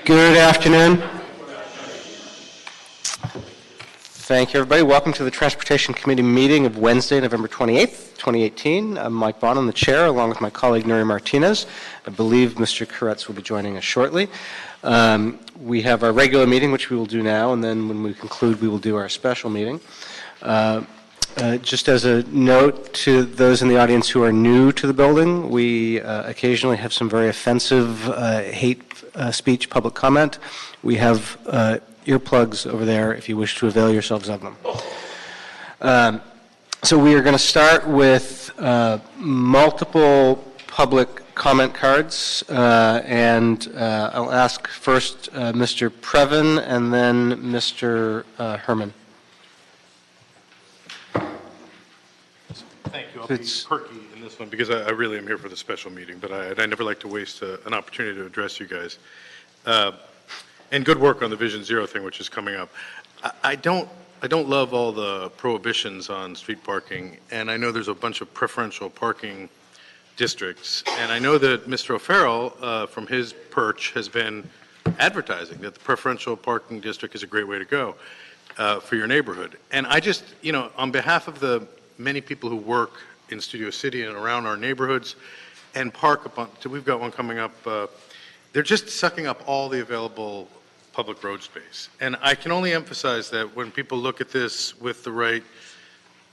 Good afternoon. Thank you, everybody. Welcome to the Transportation Committee meeting of Wednesday, November 28th, 2018. I'm Mike Bonham, the chair, along with my colleague, Nuri Martinez. I believe Mr. Koretz will be joining us shortly. We have our regular meeting, which we will do now, and then when we conclude, we will do our special meeting. Just as a note to those in the audience who are new to the building, we occasionally have some very offensive hate speech public comment. We have earplugs over there if you wish to avail yourselves of them. So we are going to start with multiple public comment cards, and I'll ask first Mr. Previn and then Mr. Herman. Thank you. I'll be perky in this one because I really am here for the special meeting, but I never like to waste an opportunity to address you guys. And good work on the Vision Zero thing, which is coming up. I don't love all the prohibitions on street parking, and I know there's a bunch of preferential parking districts, and I know that Mr. O'Farrell from his perch has been advertising that the preferential parking district is a great way to go for your neighborhood. And I just, on behalf of the many people who work in Studio City and around our neighborhoods and park upon, so we've got one coming up, they're just sucking up all the available public road space. And I can only emphasize that when people look at this with the right,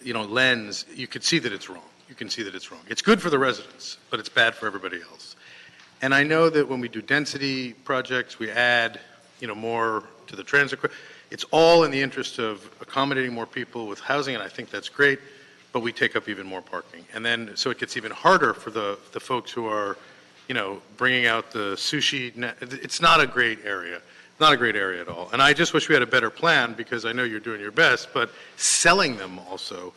lens, you can see that it's wrong. You can see that it's wrong. It's good for the residents, but it's bad for everybody else. And I know that when we do density projects, we add, more to the transit. It's all in the interest of accommodating more people with housing, and I think that's great. But we take up even more parking. And then, so it gets even harder for the folks who are, bringing out the sushi. It's not a great area. Not a great area at all. And I just wish we had a better plan because I know you're doing your best, but selling them also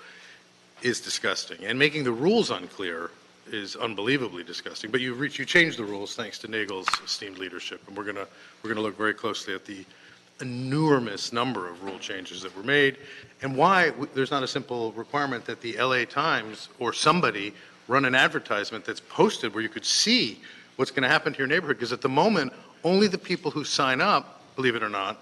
is disgusting. And making the rules unclear is unbelievably disgusting. But you changed the rules thanks to Nagel's esteemed leadership. And we're gonna look very closely at the enormous number of rule changes that were made and why there's not a simple requirement that the LA Times or somebody run an advertisement that's posted where you could see what's going to happen to your neighborhood, because at the moment only the people who sign up, believe it or not,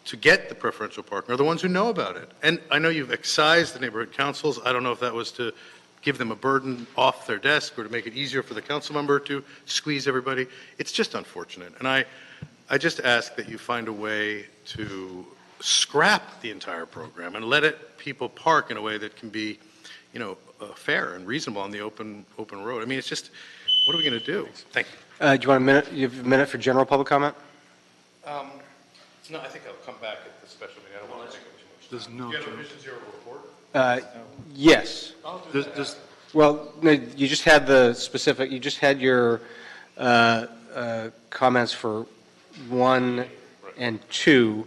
to get the preferential parking are the ones who know about it. And I know you've excised the neighborhood councils. I don't know if that was to give them a burden off their desk or to make it easier for the council member to squeeze everybody. It's just unfortunate. And I just ask that you find a way to scrap the entire program and let people park in a way that can be, fair and reasonable on the open road. I mean, it's just, what are we going to do? Thank you. Do you want a minute? You have a minute for general public comment? No, I think I'll come back at the special meeting. I don't want to take up too much. There's no. Do you have a Vision Zero report? Yes. Well, no, you just had the specific. You just had your comments for 1 and 2.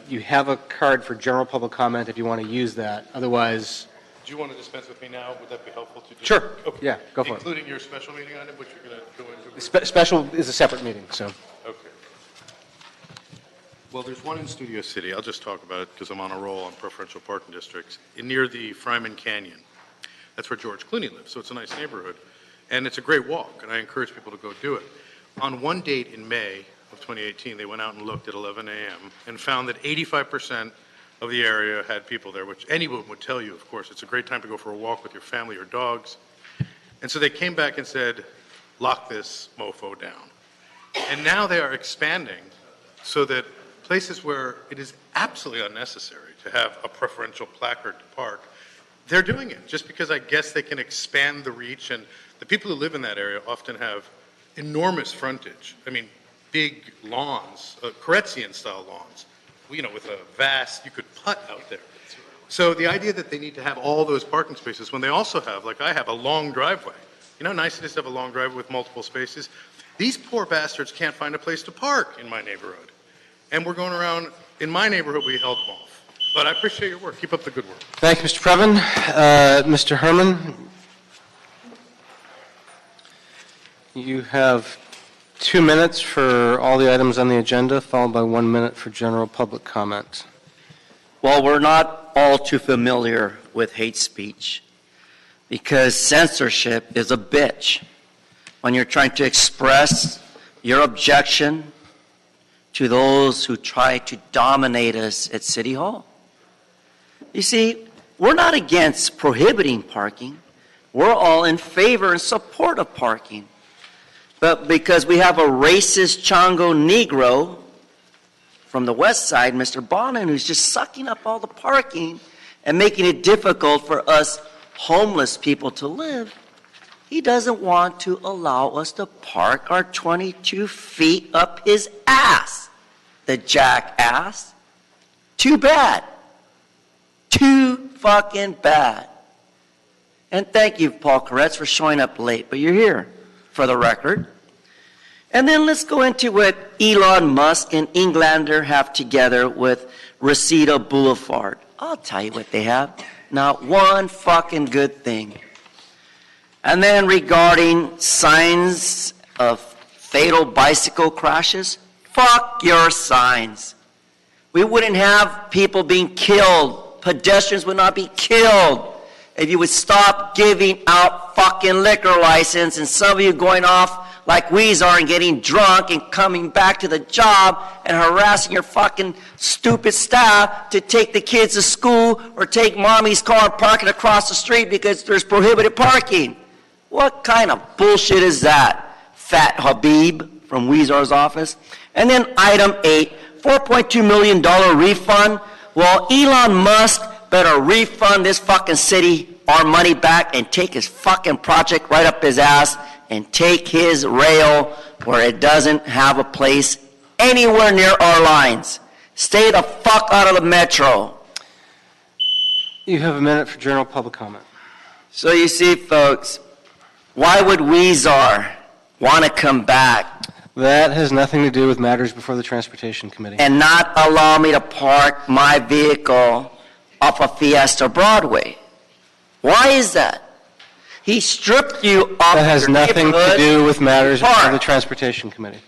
You have a card for general public comment if you want to use that. Otherwise, do you want to dispense with me now? Would that be helpful to do? Sure. Okay. Yeah, go for it. Including your special meeting item, which you're going to go into? Special is a separate meeting, so. Okay. Well, there's one in Studio City. I'll just talk about it because I'm on a roll on preferential parking districts near the Fryman Canyon. That's where George Clooney lives, so it's a nice neighborhood. And it's a great walk, and I encourage people to go do it. On one date in May of 2018, they went out and looked at 11 a.m. and found that 85% of the area had people there, which anyone would tell you, of course. It's a great time to go for a walk with your family or dogs. And so they came back and said, lock this mofo down. And now they are expanding so that places where it is absolutely unnecessary to have a preferential placard to park, they're doing it just because I guess they can expand the reach. And the people who live in that area often have enormous frontage. I mean, big lawns, Koretzian-style lawns, with a vast, you could putt out there. So the idea that they need to have all those parking spaces when they also have, like I have, a long driveway. You know how nice it is to have a long driveway with multiple spaces? These poor bastards can't find a place to park in my neighborhood. And we're going around, in my neighborhood, we held them off. But I appreciate your work. Keep up the good work. Thank you, Mr. Previn. Mr. Herman, you have 2 minutes for all the items on the agenda, followed by 1 minute for general public comment. Well, we're not all too familiar with hate speech because censorship is a bitch. When you're trying to express your objection to those who try to dominate us at City Hall. You see, we're not against prohibiting parking. We're all in favor and support of parking. But because we have a racist Chongo Negro from the west side, Mr. Bonin, who's just sucking up all the parking and making it difficult for us homeless people to live, he doesn't want to allow us to park our 22 feet up his ass. The jackass. Too bad. Too fucking bad. And thank you, Paul Koretz, for showing up late, but you're here for the record. And then let's go into what Elon Musk and Englander have together with Reseda Boulevard. I'll tell you what they have. Not one fucking good thing. And then regarding signs of fatal bicycle crashes, fuck your signs. We wouldn't have people being killed. Pedestrians would not be killed if you would stop giving out fucking liquor license and some of you going off like we are and getting drunk and coming back to the job and harassing your fucking stupid staff to take the kids to school or take mommy's car and park it across the street because there's prohibited parking. What kind of bullshit is that? Fat Habib from Weezar's office. And then item 8, $4.2 million refund. Well, Elon Musk better refund this fucking city our money back and take his fucking project right up his ass and take his rail where it doesn't have a place anywhere near our lines. Stay the fuck out of the metro. You have a minute for general public comment. So you see, folks, why would Weezar want to come back That has nothing to do with matters before the Transportation Committee. and not allow me to park my vehicle off of Fiesta Broadway? Why is that? He stripped you off That has your nothing to neighborhood. do with matters before Park. the Transportation Committee.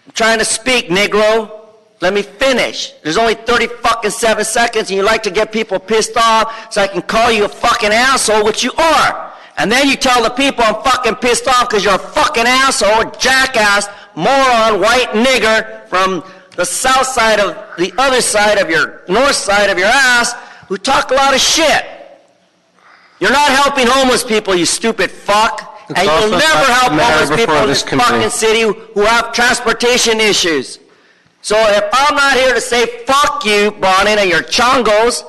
I'm trying to speak, Negro. Let me finish. There's only 7 seconds and you like to get people pissed off so I can call you a fucking asshole, which you are. And then you tell the people I'm fucking pissed off because you're a fucking asshole, jackass, moron, white nigger from the south side of the other side of your north side of your ass who talk a lot of shit. You're not helping homeless people, you stupid fuck. It's And also you'll never not help a matter homeless people before in this this committee. fucking city who have transportation issues. So if I'm not here to say fuck you, Bonin, and your chongos,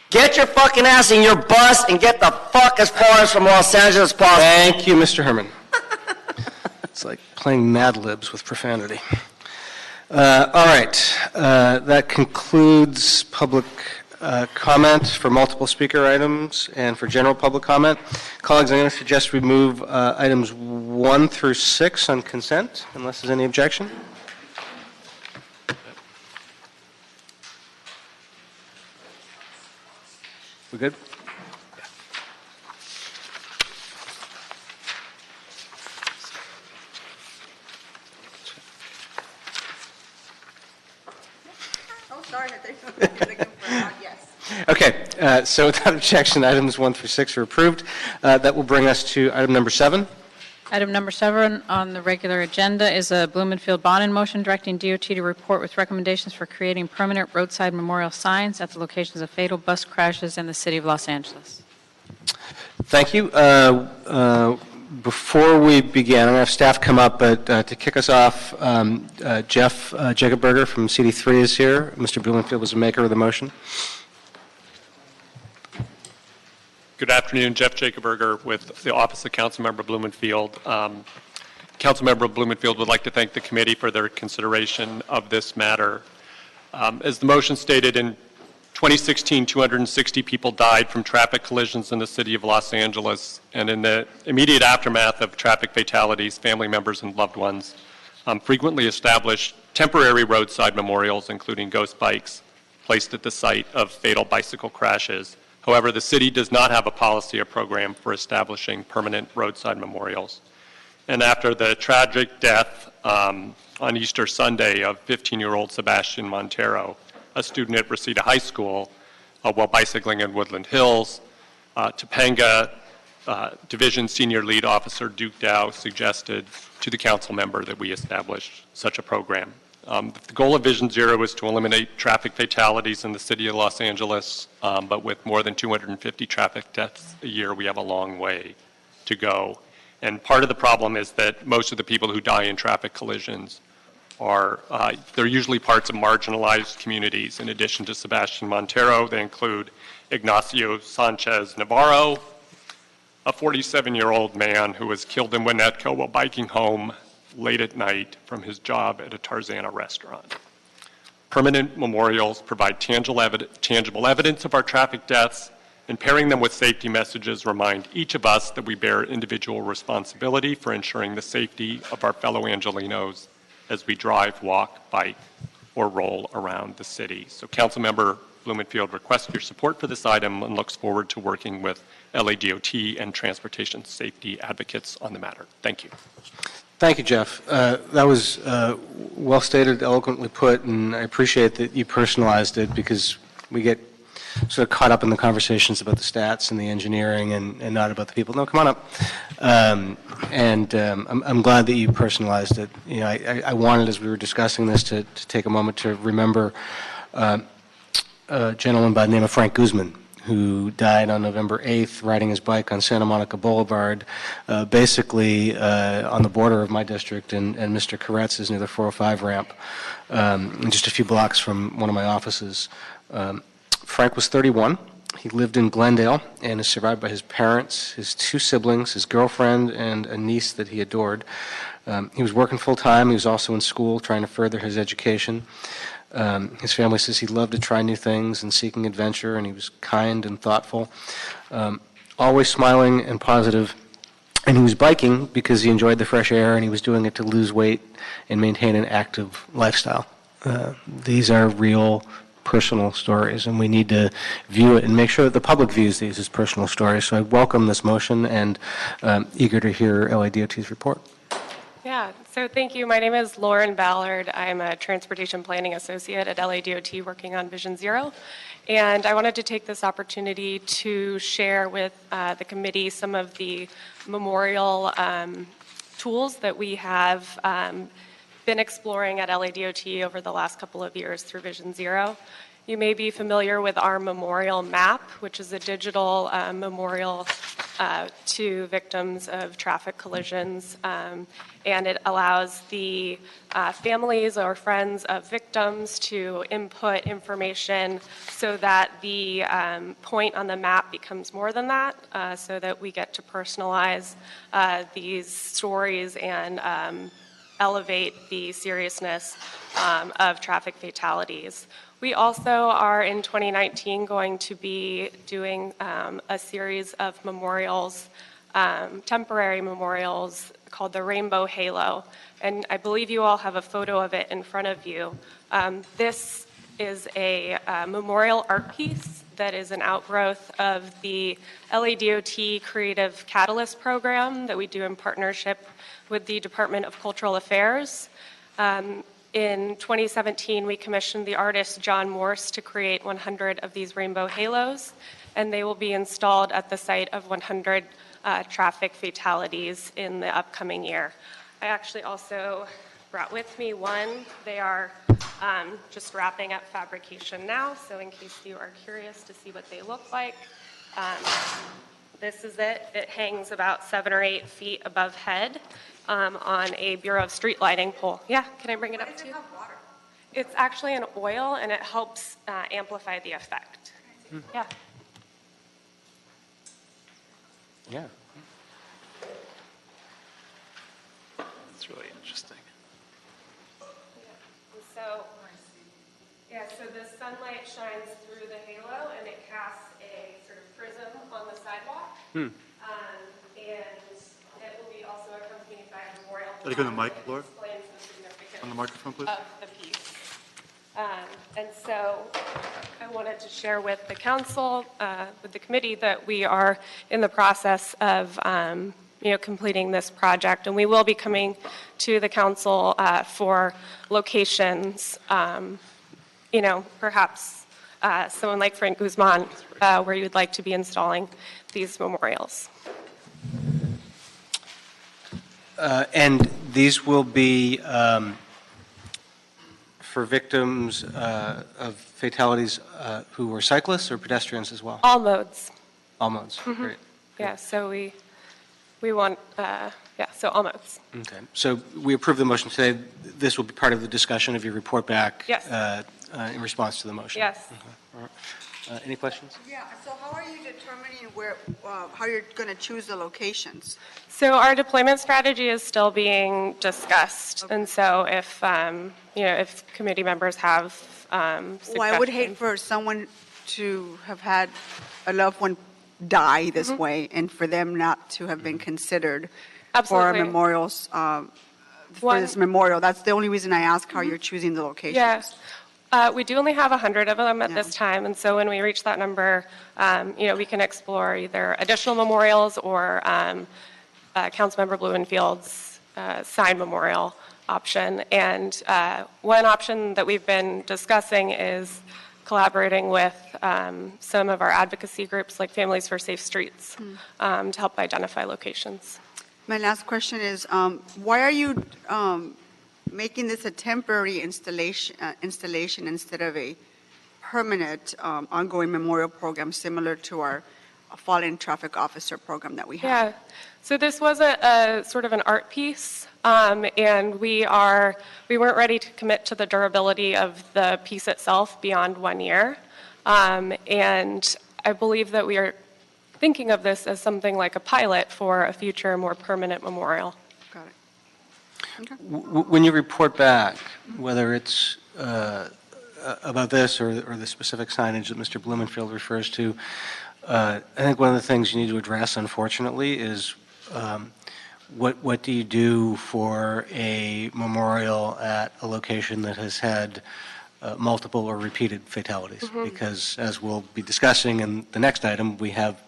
get your fucking ass in your bus and get the fuck as far as from Los Angeles as possible. Thank you, Mr. Herman. It's like playing Mad Libs with profanity. All right. That concludes public comment for multiple speaker items and for general public comment. Colleagues, I'm going to suggest we move items 1 through 6 on consent, unless there's any objection. We good? Oh, sorry, I think I'm going to confirm. Yes. Okay, so without objection, items 1 through 6 are approved. That will bring us to item number 7. Item number 7 on the regular agenda is a Blumenfield Bonin motion directing DOT to report with recommendations for creating permanent roadside memorial signs at the locations of fatal bus crashes in the city of Los Angeles. Thank you. Before we begin, I'm going to have staff come up, but to kick us off, Jeff Jacoberger from CD3 is here. Mr. Blumenfield was the maker of the motion. Good afternoon, Jeff Jacoberger with the Office of Councilmember Blumenfield. Councilmember Blumenfield would like to thank the committee for their consideration of this matter. As the motion stated, in 2016, 260 people died from traffic collisions in the city of Los Angeles, and in the immediate aftermath of traffic fatalities, family members and loved ones frequently established temporary roadside memorials, including ghost bikes, placed at the site of fatal bicycle crashes. However, the city does not have a policy or program for establishing permanent roadside memorials. And after the tragic death on Easter Sunday of 15-year-old Sebastian Montero, a student at Reseda High School, while bicycling in Woodland Hills, Topanga Division Senior Lead Officer Duke Dow suggested to the council member that we establish such a program. The goal of Vision Zero is to eliminate traffic fatalities in the city of Los Angeles, but with more than 250 traffic deaths a year, we have a long way to go. And part of the problem is that most of the people who die in traffic collisions are, they're usually parts of marginalized communities. In addition to Sebastian Montero, they include Ignacio Sanchez Navarro, a 47-year-old man who was killed in Winnetka while biking home late at night from his job at a Tarzana restaurant. Permanent memorials provide tangible evidence of our traffic deaths, and pairing them with safety messages remind each of us that we bear individual responsibility for ensuring the safety of our fellow Angelenos as we drive, walk, bike, or roll around the city. So Councilmember Blumenfield requests your support for this item and looks forward to working with LADOT and transportation safety advocates on the matter. Thank you. Thank you, Jeff. That was well stated, eloquently put, and I appreciate that you personalized it because we get sort of caught up in the conversations about the stats and the engineering and not about the people. No, come on up. I'm glad that you personalized it. You know, I wanted, as we were discussing this, to take a moment to remember a gentleman by the name of Frank Guzman, who died on November 8th riding his bike on Santa Monica Boulevard, basically on the border of my district, and Mr. Koretz is near the 405 ramp, just a few blocks from one of my offices. Frank was 31. He lived in Glendale and is survived by his parents, his two siblings, his girlfriend, and a niece that he adored. He was working full-time. He was also in school trying to further his education. His family says he loved to try new things and seeking adventure, and he was kind and thoughtful, always smiling and positive. And he was biking because he enjoyed the fresh air, and he was doing it to lose weight and maintain an active lifestyle. These are real personal stories, and we need to view it and make sure that the public views these as personal stories. So I welcome this motion and eager to hear LADOT's report. Yeah, so thank you. My name is Lauren Ballard. I'm a Transportation Planning Associate at LADOT working on Vision Zero. And I wanted to take this opportunity to share with the committee some of the memorial tools that we have been exploring at LADOT over the last couple of years through Vision Zero. You may be familiar with our memorial map, which is a digital memorial to victims of traffic collisions, and it allows the families or friends of victims to input information so that the point on the map becomes more than that, so that we get to personalize these stories and elevate the seriousness of traffic fatalities. We also are in 2019 going to be doing a series of memorials, temporary memorials called the Rainbow Halo. And I believe you all have a photo of it in front of you. This is a memorial art piece that is an outgrowth of the LADOT Creative Catalyst program that we do in partnership with the Department of Cultural Affairs. In 2017, we commissioned the artist John Morse to create 100 of these rainbow halos, and they will be installed at the site of 100 traffic fatalities in the upcoming year. I actually also brought with me one. They are just wrapping up fabrication now, so in case you are curious to see what they look like, this is it. It hangs about 7 or 8 feet above head on a Bureau of Street Lighting pole. Yeah, can I bring it up to you? It's actually an oil, and it helps amplify the effect. Yeah. Yeah. That's really interesting. So the sunlight shines through the halo, and it casts a sort of prism on the sidewalk. And it will be also accompanied by a memorial. Are you going to mic, Laura? Explains the significance On the microphone, please. of the piece. And so I wanted to share with the council, with the committee, that we are in the process of completing this project, and we will be coming to the council for locations, perhaps someone like Frank Guzman, where you would like to be installing these memorials. And these will be for victims of fatalities who were cyclists or pedestrians as well? All modes. All modes, great. Yeah, so we want, so all modes. Okay, so we approve the motion today. This will be part of the discussion of your report back Yes. In response to the motion? Yes. All right. Any questions? Yeah, so how are you determining how you're going to choose the locations? So our deployment strategy is still being discussed, and so if, if committee members have suggestions. Well, I would hate for someone to have had a loved one die this way and for them not to have been considered for Absolutely. memorials, for this memorial. That's the only reason I ask how you're choosing the locations. Yes. We do only have 100 of them at Yeah. this time, and so when we reach that number, we can explore either additional memorials or Councilmember Blumenfield's signed memorial option. And one option that we've been discussing is collaborating with some of our advocacy groups like Families for Safe Streets to help identify locations. My last question is, why are you making this a temporary installation instead of a permanent ongoing memorial program similar to our fallen traffic officer program that we have? Yeah, so this was a sort of an art piece, and we weren't ready to commit to the durability of the piece itself beyond 1 year. And I believe that we are thinking of this as something like a pilot for a future, more permanent memorial. Got it. Okay. When you report back, whether it's about this or the specific signage that Mr. Blumenfield refers to, I think one of the things you need to address, unfortunately, is what do you do for a memorial at a location that has had multiple or repeated fatalities? Because as we'll be discussing in the next item, we have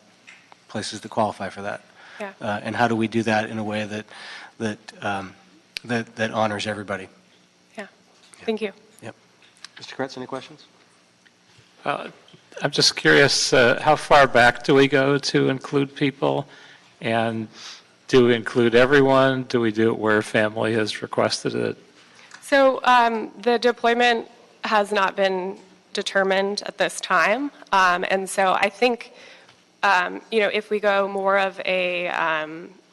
places that qualify for that. Yeah. And how do we do that in a way that honors everybody? Yeah, thank you. Yep. Mr. Kretz, any questions? I'm just curious, how far back do we go to include people? And do we include everyone? Do we do it where family has requested it? So the deployment has not been determined at this time. And so I think, if we go more of a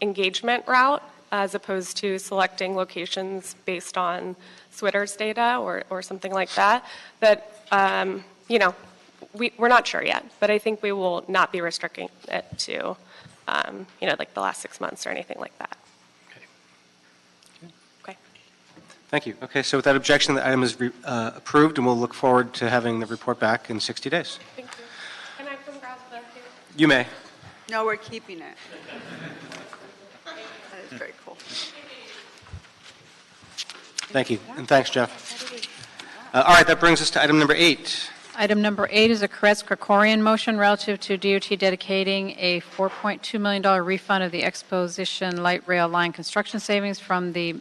engagement route as opposed to selecting locations based on Switter's data or something like that, we're not sure yet, but I think we will not be restricting it to, like the last 6 months or anything like that. Okay. Thank you. Okay, so without objection, the item is approved, and we'll look forward to having the report back in 60 days. Thank you. Can I come grab the here? You may. No, we're keeping it. That is very cool. Thank you, and thanks, Jeff. All right, that brings us to item number 8. Item number 8 is a Koretz-Krikorian motion relative to DOT dedicating a $4.2 million refund of the Exposition Light Rail Line construction savings from the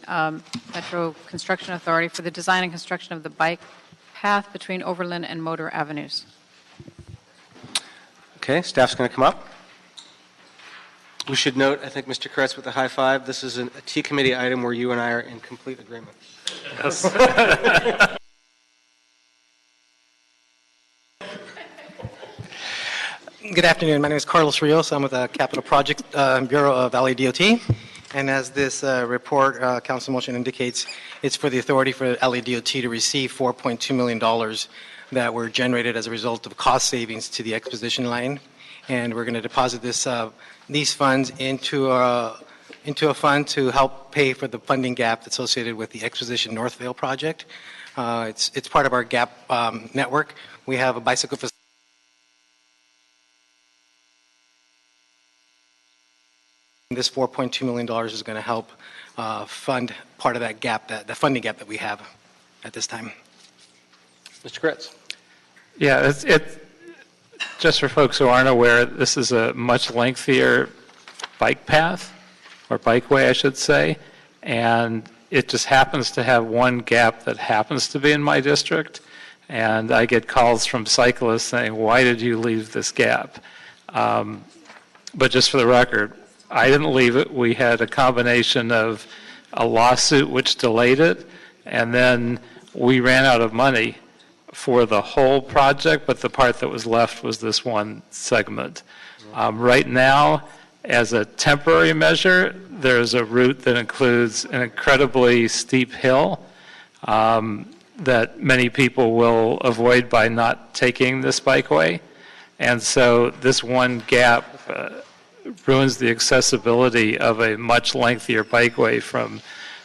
Metro Construction Authority for the design and construction of the bike path between Overland and Motor Avenues. Okay, staff's going to come up. We should note, I think, Mr. Kretz, with the high five, this is a T committee item where you and I are in complete agreement. Yes. Good afternoon. My name is Carlos Rios. I'm with the Capital Project Bureau of LA DOT. And as this report, council motion indicates, it's for the authority for LA DOT to receive $4.2 million that were generated as a result of cost savings to the exposition line. And we're going to deposit these funds into a fund to help pay for the funding gap associated with the Exposition Northvale project. It's part of our GAP network. We have a bicycle facility. This $4.2 million is going to help fund part of that gap, the funding gap that we have at this time. Mr. Kretz. Yeah, it's just for folks who aren't aware, this is a much lengthier bike path, or bikeway, I should say, and it just happens to have one gap that happens to be in my district, and I get calls from cyclists saying, why did you leave this gap? But just for the record, I didn't leave it. We had a combination of a lawsuit which delayed it, and then we ran out of money for the whole project, but the part that was left was this one segment. Right now, as a temporary measure, there's a route that includes an incredibly steep hill that many people will avoid by not taking this bikeway. And so this one gap ruins the accessibility of a much lengthier bikeway from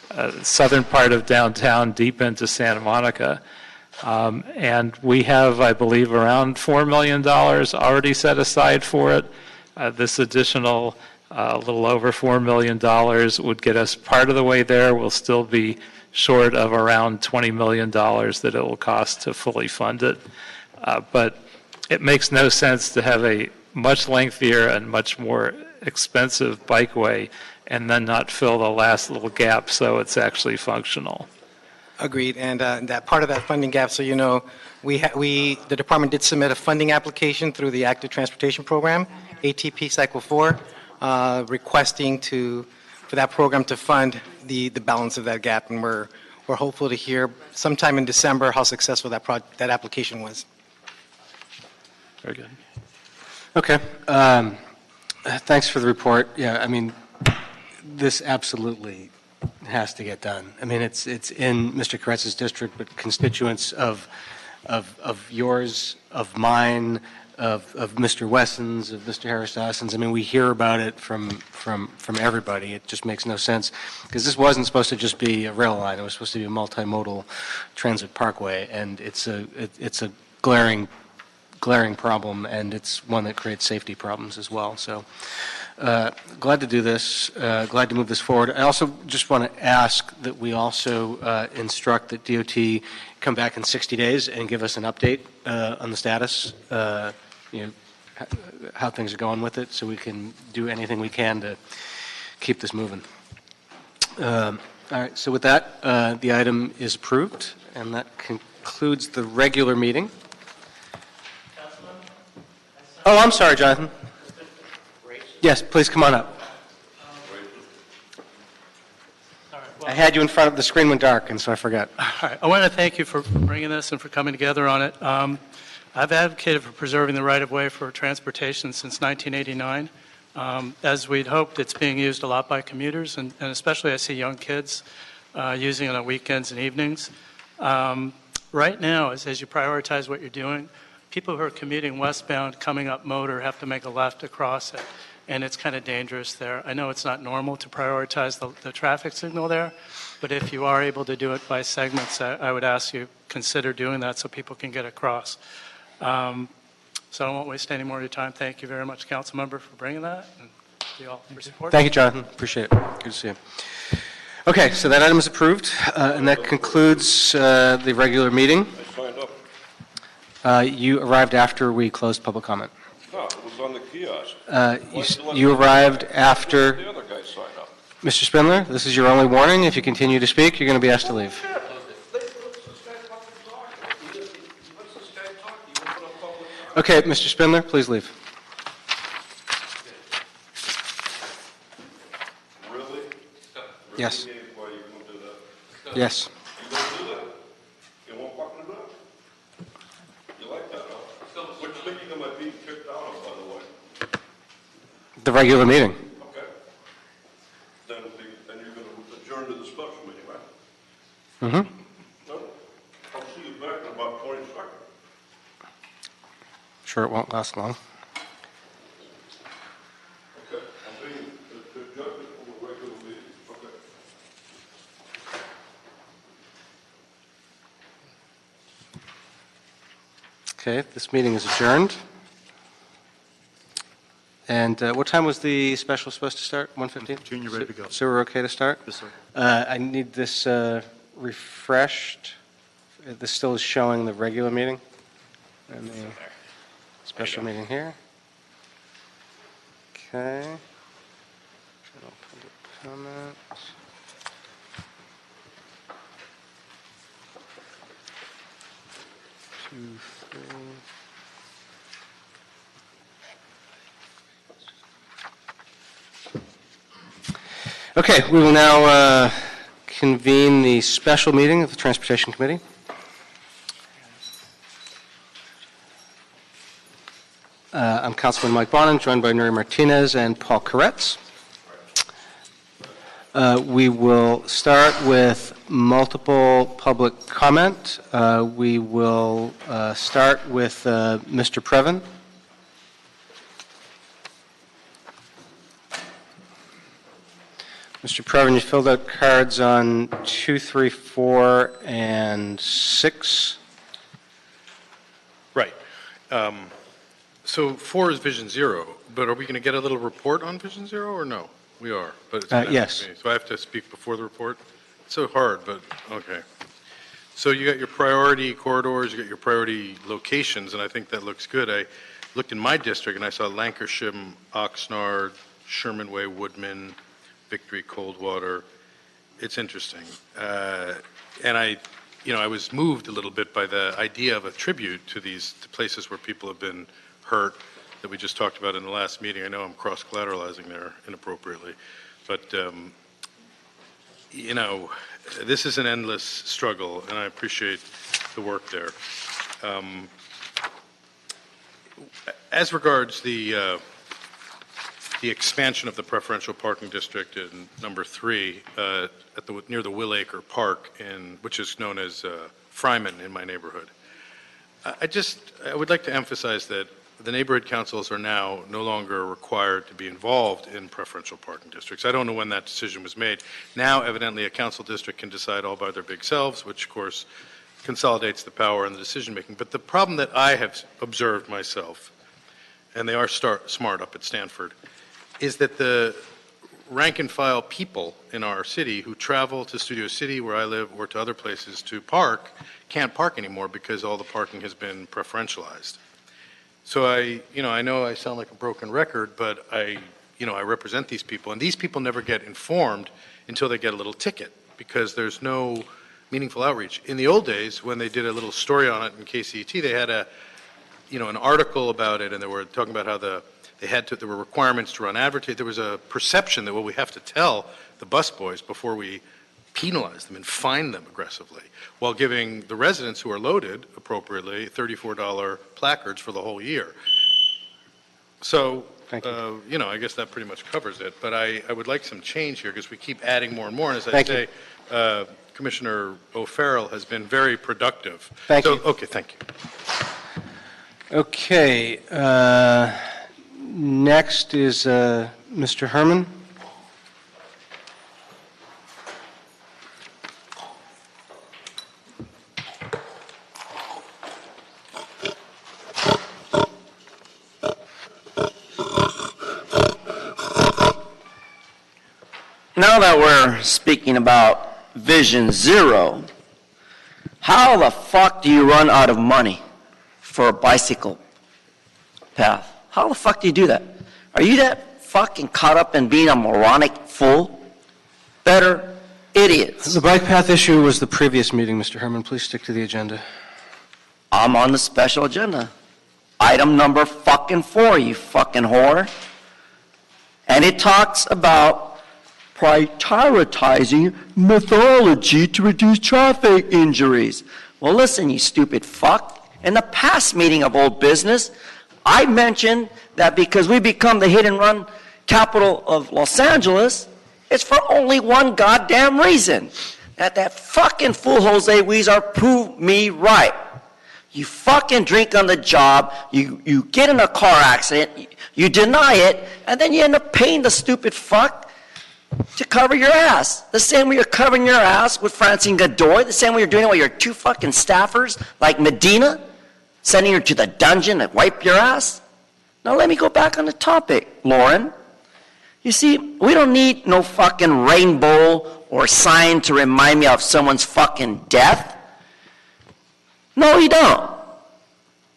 the southern part of downtown deep into Santa Monica. And we have, I believe, around $4 million already set aside for it. This additional little over $4 million would get us part of the way there. We'll still be short of around $20 million that it will cost to fully fund it. But it makes no sense to have a much lengthier and much more expensive bikeway and then not fill the last little gap so it's actually functional. Agreed, and that part of that funding gap, so you know, the department did submit a funding application through the Active Transportation Program, ATP Cycle 4, requesting for that program to fund the balance of that gap, and we're hopeful to hear sometime in December how successful that application was. Very good. Okay. Thanks for the report. Yeah, I mean, this absolutely has to get done. I mean, it's in Mr. Koretz's district, but constituents of yours, of mine, of Mr. Wesson's, of Mr. Harris Dawson's. I mean, we hear about it from everybody. It just makes no sense because this wasn't supposed to just be a rail line. It was supposed to be a multimodal transit parkway, and it's a glaring problem, and it's one that creates safety problems as well. So glad to do this, glad to move this forward. I also just want to ask that we also instruct that DOT come back in 60 days and give us an update on the status, how things are going with it, so we can do anything we can to keep this moving. All right, so with that, the item is approved, and that concludes the regular meeting. Oh, I'm sorry, Jonathan. Yes, please come on up. I had you in front of the screen went dark, and so I forgot. All right. I want to thank you for bringing this and for coming together on it. I've advocated for preserving the right-of-way for transportation since 1989. As we'd hoped, it's being used a lot by commuters, and especially I see young kids using it on weekends and evenings. Right now, as you prioritize what you're doing, people who are commuting westbound coming up Motor have to make a left across it, and it's kind of dangerous there. I know it's not normal to prioritize the traffic signal there, but if you are able to do it by segments, I would ask you consider doing that so people can get across. So I won't waste any more of your time. Thank you very much, Councilmember, for bringing that, and you all for support. Thank you, Jonathan. Appreciate it. Good to see you. Okay, so that item is approved, and that concludes the regular meeting. You arrived after we closed public comment. No, it was on the kiosk. You arrived after. The other guy signed up. Mr. Spindler, this is your only warning. If you continue to speak, you're going to be asked to leave. Okay, Mr. Spindler, please leave. Really? Yes. Really, Gabe, why you won't do that? Yes. You won't do that? You won't fucking do that? You like that, huh? Which meeting am I being kicked out of, by the way? The regular meeting. Okay. Then you're going to adjourn to the special meeting, right? Mm-hmm. No? I'll see you back in about 20 seconds. Sure, it won't last long. Okay. I'm being adjourned on the regular meeting. Okay. Okay, this meeting is adjourned. And what time was the special supposed to start? 1:15? June, you're ready to go. So we're okay to start? Yes, sir. I need this refreshed. This still is showing the regular meeting. And the special meeting here. Okay. General public comment. Two, three. Okay, we will now convene the special meeting of the Transportation Committee. I'm Councilman Mike Bonin, joined by Nuri Martinez and Paul Koretz. We will start with multiple public comment. We will start with Mr. Previn. Mr. Previn, you filled out cards on 2, 3, 4, and 6. Right. So 4 is Vision Zero, but are we going to get a little report on Vision Zero or no? We are, but it's yes. me. So I have to speak before the report? It's so hard, but okay. So you got your priority corridors, you got your priority locations, and I think that looks good. I looked in my district and I saw Lancashire, Oxnard, Sherman Way, Woodman, Victory, Coldwater. It's interesting. And I was moved a little bit by the idea of a tribute to these places where people have been hurt that we just talked about in the last meeting. I know I'm cross-collateralizing there inappropriately, but this is an endless struggle, and I appreciate the work there. As regards the expansion of the preferential parking district in number 3 near the Will Acre Park, which is known as Fryman in my neighborhood. I would like to emphasize that the neighborhood councils are now no longer required to be involved in preferential parking districts. I don't know when that decision was made. Now, evidently, a council district can decide all by their big selves, which, of course, consolidates the power and the decision-making. But the problem that I have observed myself, and they are smart up at Stanford, is that the rank-and-file people in our city who travel to Studio City, where I live, or to other places to park, can't park anymore because all the parking has been preferentialized. So I know I sound like a broken record, but I represent these people, and these people never get informed until they get a little ticket because there's no meaningful outreach. In the old days, when they did a little story on it in KCET, they had an article about it, and they were talking about how there were requirements to run advertising. There was a perception that, well, we have to tell the busboys before we penalize them and fine them aggressively, while giving the residents who are loaded appropriately $34 placards for the whole year. So, I guess that pretty much covers it. But I would like some change here because we keep adding more and more. And as I say, Commissioner O'Farrell has been very productive. Thank you. Okay, thank you. Okay. Next is Mr. Herman. Now that we're speaking about Vision Zero, how the fuck do you run out of money for a bicycle path? How the fuck do you do that? Are you that fucking caught up in being a moronic fool? Better idiots. The bike path issue was the previous meeting, Mr. Herman. Please stick to the agenda. I'm on the special agenda. Item number fucking 4, you fucking whore. And it talks about prioritizing methodology to reduce traffic injuries. Well, listen, you stupid fuck. In the past meeting of Old Business, I mentioned that because we become the hit and run capital of Los Angeles, it's for only one goddamn reason. That fucking fool Jose Huizar proved me right. You fucking drink on the job, you get in a car accident, you deny it, and then you end up paying the stupid fuck to cover your ass. The same way you're covering your ass with Francine Godoy, the same way you're doing it with your 2 fucking staffers like Medina, sending her to the dungeon and wipe your ass. Now let me go back on the topic, Lauren. You see, we don't need no fucking rainbow or sign to remind me of someone's fucking death. No, you don't.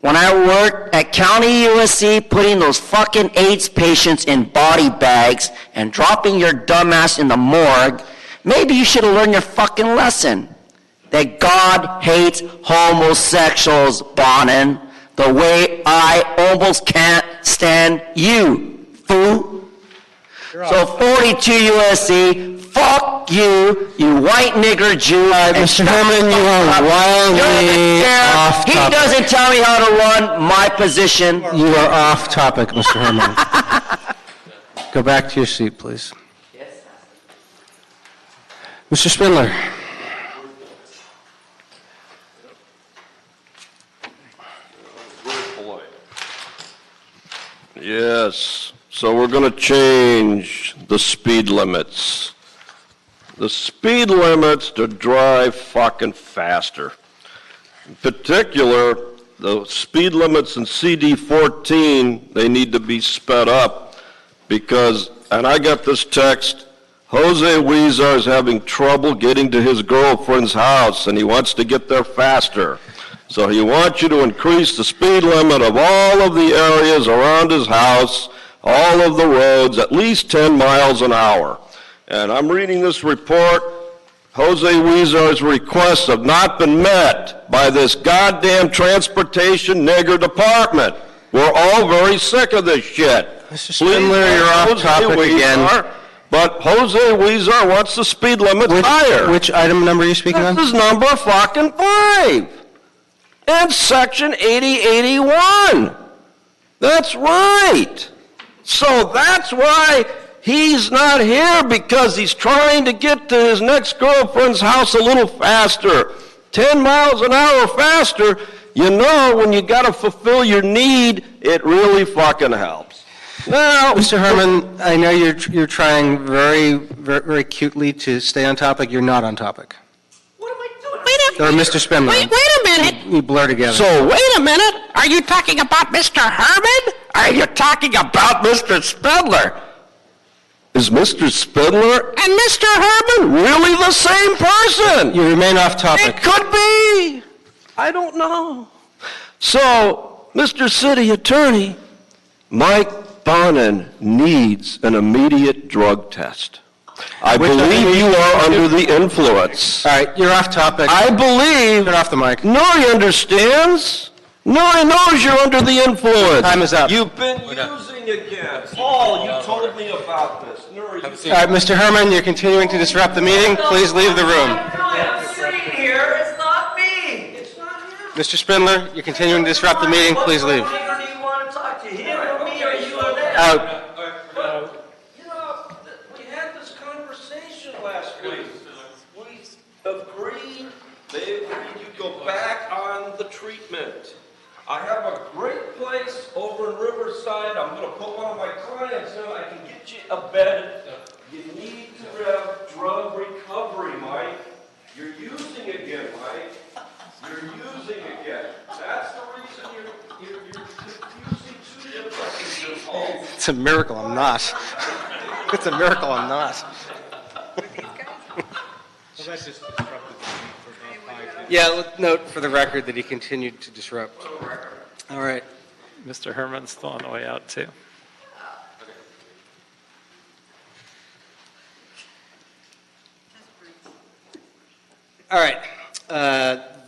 When I worked at County USC putting those fucking AIDS patients in body bags and dropping your dumbass in the morgue, maybe you should have learned your fucking lesson. That God hates homosexuals, Bonin, the way I almost can't stand you, fool. So 42 USC, fuck you, you white nigger Jew. Mr. Herman, you are wildly off He topic. doesn't tell me how to run my position. You are off topic, Mr. Herman. Go back to your seat, please. Mr. Spindler. Yes, so we're going to change the speed limits. The speed limits to drive fucking faster. In particular, the speed limits in CD 14, they need to be sped up because, and I got this text, Jose Huizar is having trouble getting to his girlfriend's house and he wants to get there faster. So he wants you to increase the speed limit of all of the areas around his house, all of the roads, at least 10 miles an hour. And I'm reading this report. Jose Huizar's requests have not been met by this goddamn transportation nigger department. We're all very sick of this shit. Mr. Spindler, you're off topic again. But Jose Huizar wants the speed limit higher. Which item number are you speaking on? This is number fucking 5. In section 8081. That's right. So that's why he's not here, because he's trying to get to his next girlfriend's house a little faster. 10 miles an hour faster, you know, when you got to fulfill your need, it really fucking helps. Now, Mr. Herman, I know you're trying very, very, very cutely to stay on topic. You're not on topic. What am I doing? Wait Or Mr. Spindler. Wait a minute. You blur together. So wait a minute. Are you talking about Mr. Herman? Or are you talking about Mr. Spindler? is Mr. Spindler and Mr. Herman really the same person? You remain off topic. It could be. I don't know. So, Mr. City Attorney, Mike Bonin needs an immediate drug test. I believe you are under the influence. All right, you're off topic. I believe. Turn off the mic. Nori understands. Nori knows you're under the influence. Time is up. You've been using again. Paul, you told me about this. Nori, All right, Mr. Herman, you're continuing to disrupt the meeting. Please leave the room. I'm sitting here. It's not me. It's not him. Mr. Spindler, you're continuing to disrupt the meeting. Please leave. Do you want to talk to him or me or you or them? Out. You know, we had this conversation last week. We agreed, they agreed you go back on the treatment. I have a great place over in Riverside. I'm going to put one of my clients in. I can get you a bed. You need to have drug recovery, Mike. You're using again, Mike. You're using again. That's the reason you're confusing two different things. It's a miracle I'm not. It's a miracle I'm not. Yeah, let's note for the record that he continued to disrupt. All right. Mr. Herman's still on the way out, too. All right.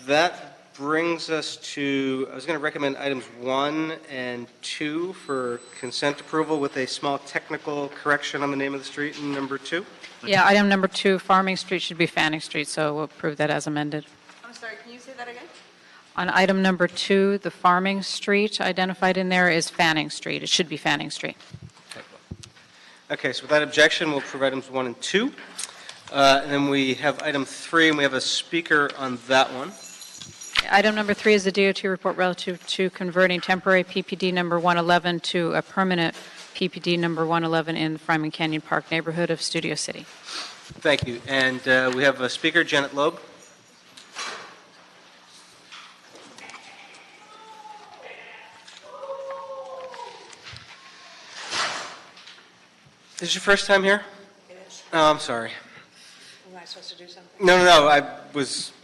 That brings us to, I was going to recommend items 1 and 2 for consent approval with a small technical correction on the name of the street in number 2. Yeah, item number 2, Farming Street should be Fanning Street, so we'll approve that as amended. I'm sorry, can you say that again? On item number 2, the Farming Street identified in there is Fanning Street. It should be Fanning Street. Okay, so without objection, we'll approve items 1 and 2. And then we have item 3, and we have a speaker on that one. Item number 3 is the DOT report relative to converting temporary PPD number 111 to a permanent PPD number 111 in the Fryman Canyon Park neighborhood of Studio City. Thank you. And we have a speaker, Janet Loeb. Is this your first time here? It is. Oh, I'm sorry. Am I supposed to do something? No,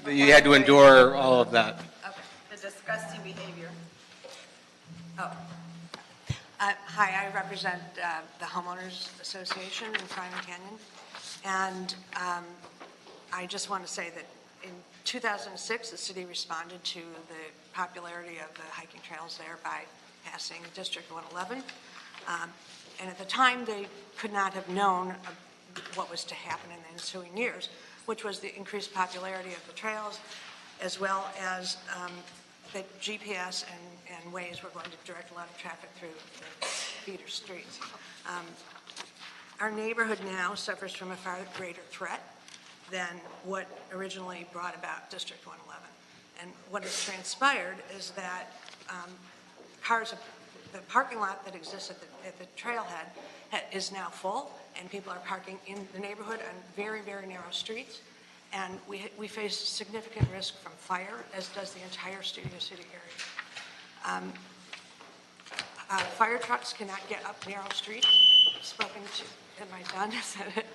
you had to endure all of that. Okay. The disgusting behavior. Oh. Hi, I represent the Homeowners Association in Fryman Canyon. And I just want to say that in 2006, the city responded to the popularity of the hiking trails there by passing District 111. And at the time, they could not have known what was to happen in the ensuing years, which was the increased popularity of the trails, as well as that GPS and Waze were going to direct a lot of traffic through the feeder streets. Our neighborhood now suffers from a far greater threat than what originally brought about District 111. And what has transpired is that the parking lot that exists at the trailhead is now full, and people are parking in the neighborhood on very, very narrow streets. And we face significant risk from fire, as does the entire Studio City area. Fire trucks cannot get up narrow streets. Spoken to, am I done? Is that it?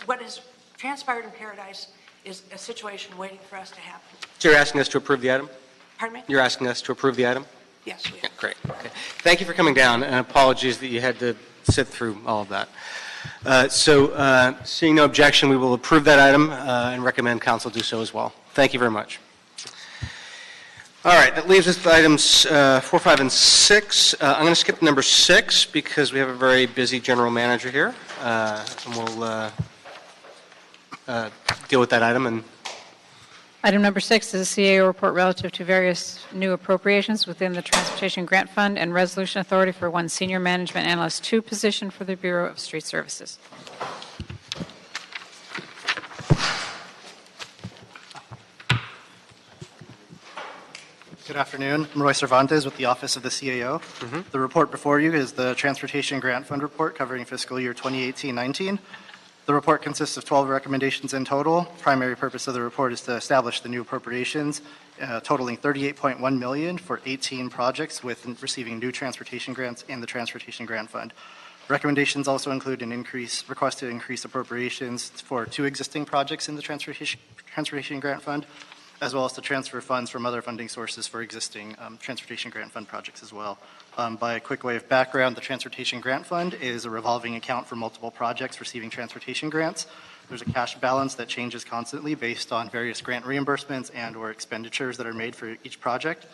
What has transpired in Paradise is a situation waiting for us to happen. So you're asking us to approve the item? Pardon me? You're asking us to approve the item? Yes, we are. Yeah, great. Okay. Thank you for coming down, and apologies that you had to sit through all of that. Seeing no objection, we will approve that item and recommend council do so as well. Thank you very much. All right, that leaves us with items 4, 5, and 6. I'm going to skip number 6 because we have a very busy general manager here, and we'll deal with that item. And Item number 6 is a Cio report relative to various new appropriations within the Transportation Grant Fund and resolution authority for one senior management analyst 2 position for the Bureau of Street Services. Good afternoon. I'm Roy Cervantes with the Office of the CAO. The report before you is the Transportation Grant Fund report covering fiscal year 2018-19. The report consists of 12 recommendations in total. Primary purpose of the report is to establish the new appropriations totaling $38.1 million for 18 projects with receiving new transportation grants in the Transportation Grant Fund. Recommendations also include an request to increase appropriations for 2 existing projects in the Transportation Grant Fund, as well as to transfer funds from other funding sources for existing Transportation Grant Fund projects as well. By a quick way of background, the Transportation Grant Fund is a revolving account for multiple projects receiving transportation grants. There's a cash balance that changes constantly based on various grant reimbursements and or expenditures that are made for each project.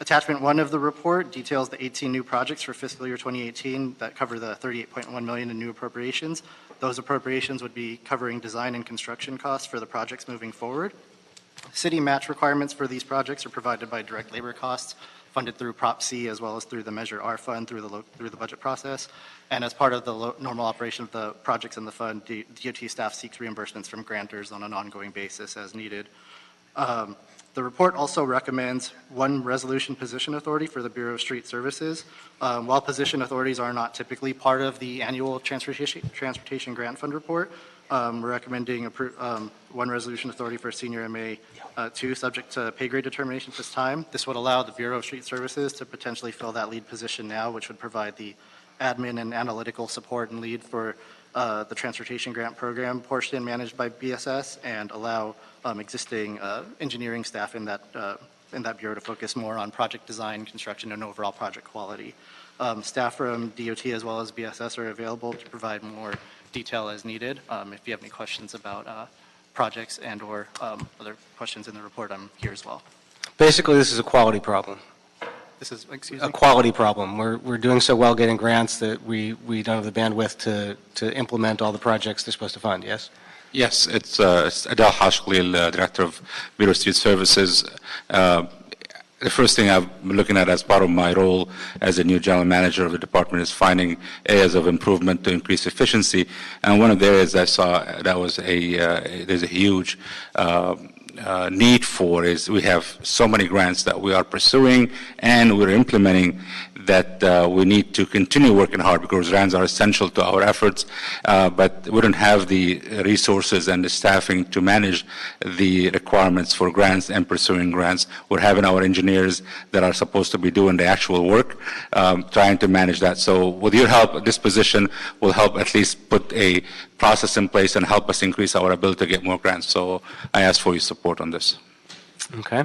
Attachment 1 of the report details the 18 new projects for fiscal year 2018 that cover the $38.1 million in new appropriations. Those appropriations would be covering design and construction costs for the projects moving forward. City match requirements for these projects are provided by direct labor costs funded through Prop C as well as through the Measure R fund through the budget process. And as part of the normal operation of the projects in the fund, DOT staff seeks reimbursements from grantors on an ongoing basis as needed. The report also recommends 1 resolution position authority for the Bureau of Street Services. While position authorities are not typically part of the annual Transportation Grant Fund report, we're recommending 1 resolution authority for senior MA 2 subject to pay grade determination at this time. This would allow the Bureau of Street Services to potentially fill that lead position now, which would provide the admin and analytical support and lead for the transportation grant program portion managed by BSS and allow existing engineering staff in that bureau to focus more on project design, construction, and overall project quality. Staff from DOT as well as BSS are available to provide more detail as needed. If you have any questions about projects and or other questions in the report, I'm here as well. basically, this is a quality problem. This is, excuse A me? quality problem. We're doing so well getting grants that we don't have the bandwidth to implement all the projects they're supposed to fund, yes? Yes, it's Adel Hashkhalil, Director of Bureau of Street Services. The first thing I'm looking at as part of my role as a new general manager of the department is finding areas of improvement to increase efficiency. And one of the areas I saw that was there's a huge need for is we have so many grants that we are pursuing and we're implementing that we need to continue working hard because grants are essential to our efforts, but we don't have the resources and the staffing to manage the requirements for grants and pursuing grants. We're having our engineers that are supposed to be doing the actual work, trying to manage that. So with your help, this position will help at least put a process in place and help us increase our ability to get more grants. So I ask for your support on this. Okay.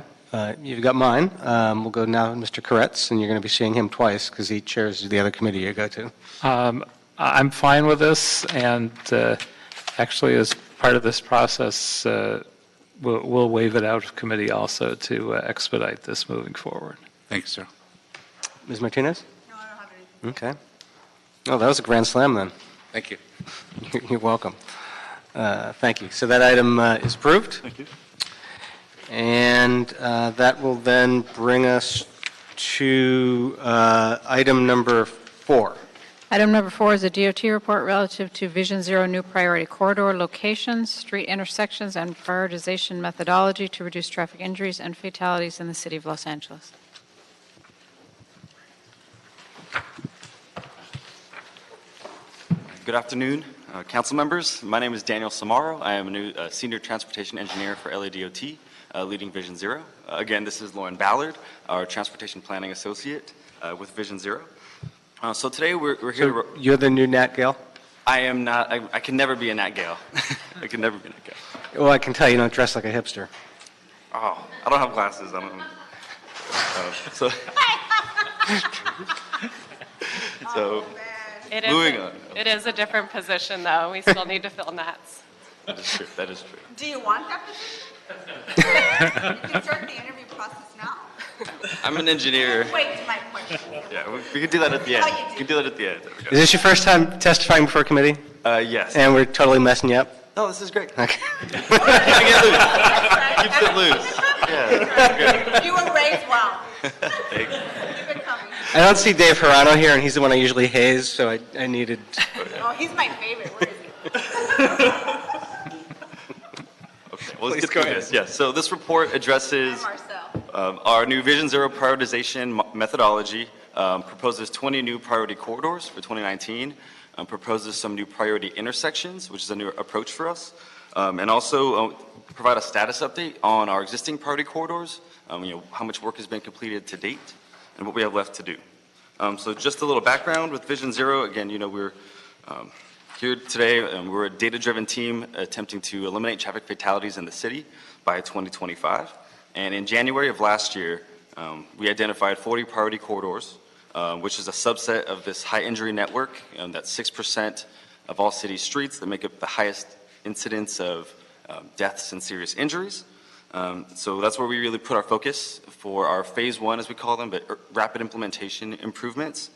You've got mine. We'll go now to Mr. Koretz, and you're going to be seeing him twice because he chairs the other committee you go to. I'm fine with this, and actually, as part of this process, we'll waive it out of committee also to expedite this moving forward. Thank you, sir. Ms. Martinez? No, I don't have anything. Okay. Oh, that was a grand slam then. Thank you. You're welcome. Thank you. So that item is approved. Thank you. And that will then bring us to item number 4. Item number 4 is a DOT report relative to Vision Zero new priority corridor locations, street intersections, and prioritization methodology to reduce traffic injuries and fatalities in the city of Los Angeles. Good afternoon, council members. My name is Daniel Samaro. I am a new senior transportation engineer for LADOT, leading Vision Zero. Again, this is Lauren Ballard, our transportation planning associate with Vision Zero. So today we're here to... You're the new Nat Gale? I am not, I can never be a Nat Gale. I can never be a Nat Gale. Well, I can tell you don't dress like a hipster. Oh, I don't have glasses. I don't so... so... Moving on. It is a different position, though. We still need to fill Nats. That is true. That is true. Do you want that position? You can start the interview process now. I'm an engineer. Wait to my question. Yeah, we can do that at the end. Oh, you do. We can do that at the end. Is this your first time testifying before committee? Yes. And we're totally messing you up? No, this is great. Okay. Keeps it loose. Yeah. You were raised well. Thanks. Keep it coming. I don't see Dave Hirano here, and he's the one I usually haze, so I needed... Oh, he's my favorite. Where is he? Okay, well, let's get through this. Yes, so this report addresses our new Vision Zero prioritization methodology, proposes 20 new priority corridors for 2019, proposes some new priority intersections, which is a new approach for us, and also provide a status update on our existing priority corridors, how much work has been completed to date, and what we have left to do. So just a little background with Vision Zero. Again, we're here today, we're a data-driven team attempting to eliminate traffic fatalities in the city by 2025. And in January of last year, we identified 40 priority corridors, which is a subset of this high injury network. That's 6% of all city streets that make up the highest incidence of deaths and serious injuries. So that's where we really put our focus for our phase 1, as we call them, but rapid implementation improvements.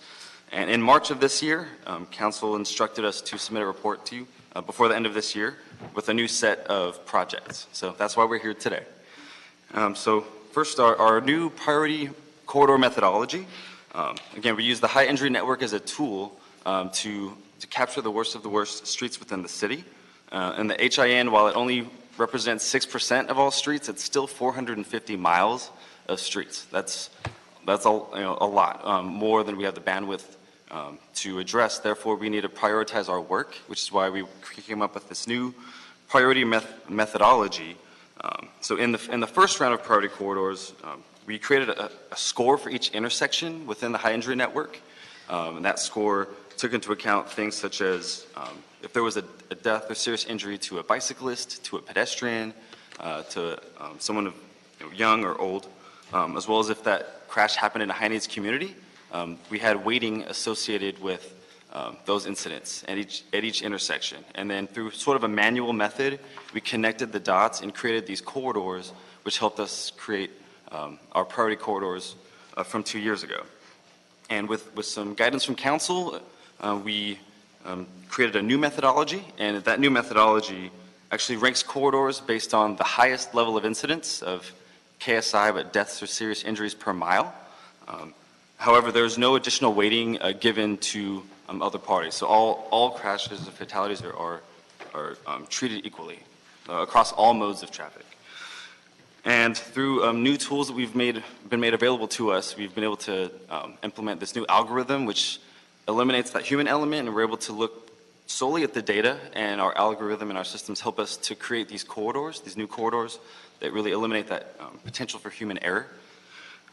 And in March of this year, council instructed us to submit a report to you before the end of this year with a new set of projects. So that's why we're here today. So first, our new priority corridor methodology. Again, we use the high injury network as a tool to capture the worst of the worst streets within the city. And the HIN, while it only represents 6% of all streets, it's still 450 miles of streets. That's a lot, more than we have the bandwidth to address. Therefore, we need to prioritize our work, which is why we came up with this new priority methodology. So in the first round of priority corridors, we created a score for each intersection within the high injury network. And that score took into account things such as if there was a death or serious injury to a bicyclist, to a pedestrian, to someone young or old, as well as if that crash happened in a high needs community. We had weighting associated with those incidents at each intersection. And then through sort of a manual method, we connected the dots and created these corridors, which helped us create our priority corridors from 2 years ago. And with some guidance from council, we created a new methodology, and that new methodology actually ranks corridors based on the highest level of incidence of KSI, but deaths or serious injuries per mile. However, there's no additional weighting given to other parties. So all crashes and fatalities are treated equally across all modes of traffic. And through new tools that been made available to us, we've been able to implement this new algorithm, which eliminates that human element, and we're able to look solely at the data, and our algorithm and our systems help us to create these corridors, these new corridors that really eliminate that potential for human error.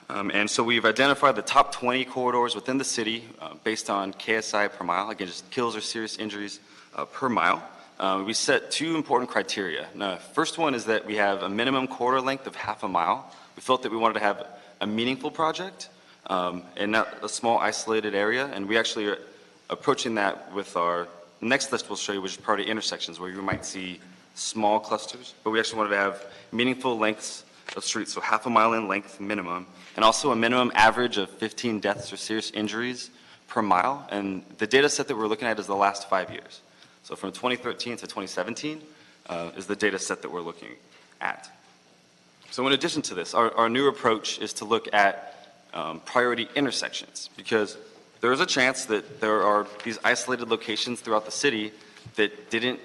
And so we've identified the top 20 corridors within the city based on KSI per mile, again, just kills or serious injuries per mile. We set 2 important criteria. Now, first one is that we have a minimum corridor length of half a mile. We felt that we wanted to have a meaningful project and not a small isolated area, and we actually are approaching that with our next list we'll show you, which is priority intersections, where you might see small clusters, but we actually wanted to have meaningful lengths of streets, so half a mile in length minimum, and also a minimum average of 15 deaths or serious injuries per mile, and the data set that we're looking at is the last 5 years. So from 2013 to 2017 is the data set that we're looking at. So in addition to this, our new approach is to look at priority intersections, because there is a chance that there are these isolated locations throughout the city that didn't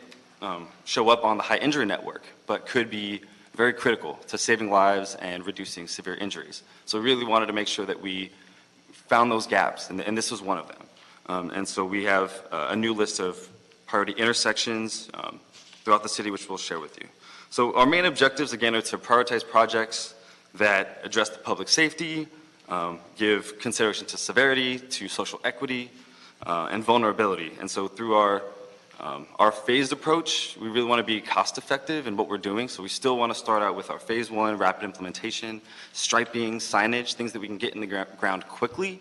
show up on the high injury network, but could be very critical to saving lives and reducing severe injuries. So we really wanted to make sure that we found those gaps, and this was one of them. And so we have a new list of priority intersections throughout the city, which we'll share with you. So our main objectives, again, are to prioritize projects that address the public safety, give consideration to severity, to social equity, and vulnerability. And so through our phased approach, we really want to be cost effective in what we're doing. So we still want to start out with our phase one, rapid implementation, striping, signage, things that we can get in the ground quickly,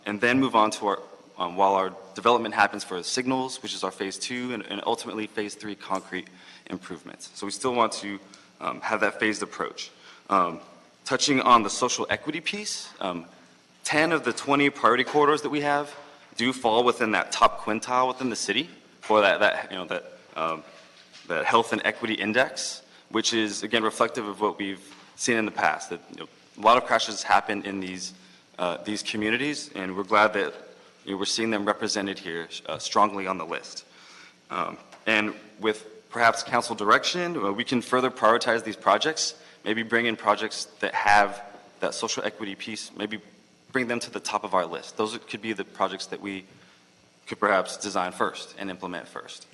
and then move on to our, while our development happens for signals, which is our phase two, and ultimately phase three, concrete improvements. So we still want to have that phased approach. Touching on the social equity piece, 10 of the 20 priority corridors that we have do fall within that top quintile within the city for that health and equity index, which is again reflective of what we've seen in the past. That a lot of crashes happen in these communities, and we're glad that we're seeing them represented here strongly on the list. And with perhaps council direction, we can further prioritize these projects. Maybe bring in projects that have that social equity piece, maybe bring them to the top of our list. Those could be the projects that we could perhaps design first and implement first.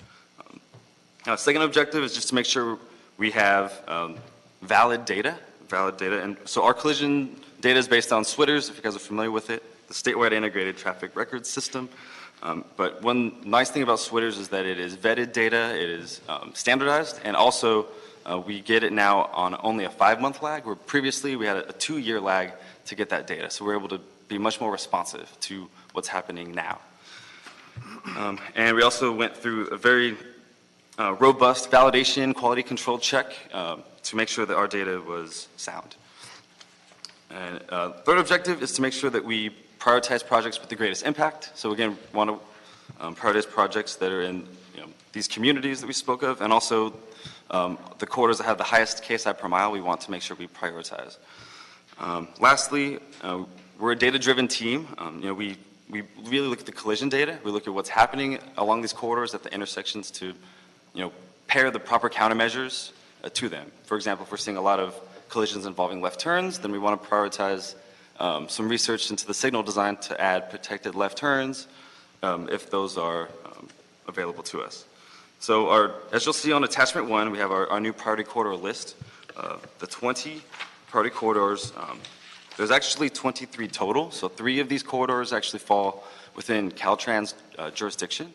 Now, second objective is just to make sure we have valid data. And so our collision data is based on SWITRS, if you guys are familiar with it, the statewide integrated traffic records system. But one nice thing about SWITRS is that it is vetted data, it is standardized, and also we get it now on only a 5-month lag, where previously we had a 2-year lag to get that data. So we're able to be much more responsive to what's happening now. And we also went through a very robust validation, quality control check to make sure that our data was sound. And third objective is to make sure that we prioritize projects with the greatest impact. So again, want to prioritize projects that are in these communities that we spoke of, and also the corridors that have the highest KSI per mile, we want to make sure we prioritize. Lastly, we're a data-driven team. We really look at the collision data. We look at what's happening along these corridors at the intersections to, pair the proper countermeasures to them. For example, if we're seeing a lot of collisions involving left turns, then we want to prioritize some research into the signal design to add protected left turns if those are available to us. So as you'll see on attachment 1, we have our new priority corridor list. The 20 priority corridors, there's actually 23 total, so 3 of these corridors actually fall within Caltrans jurisdiction.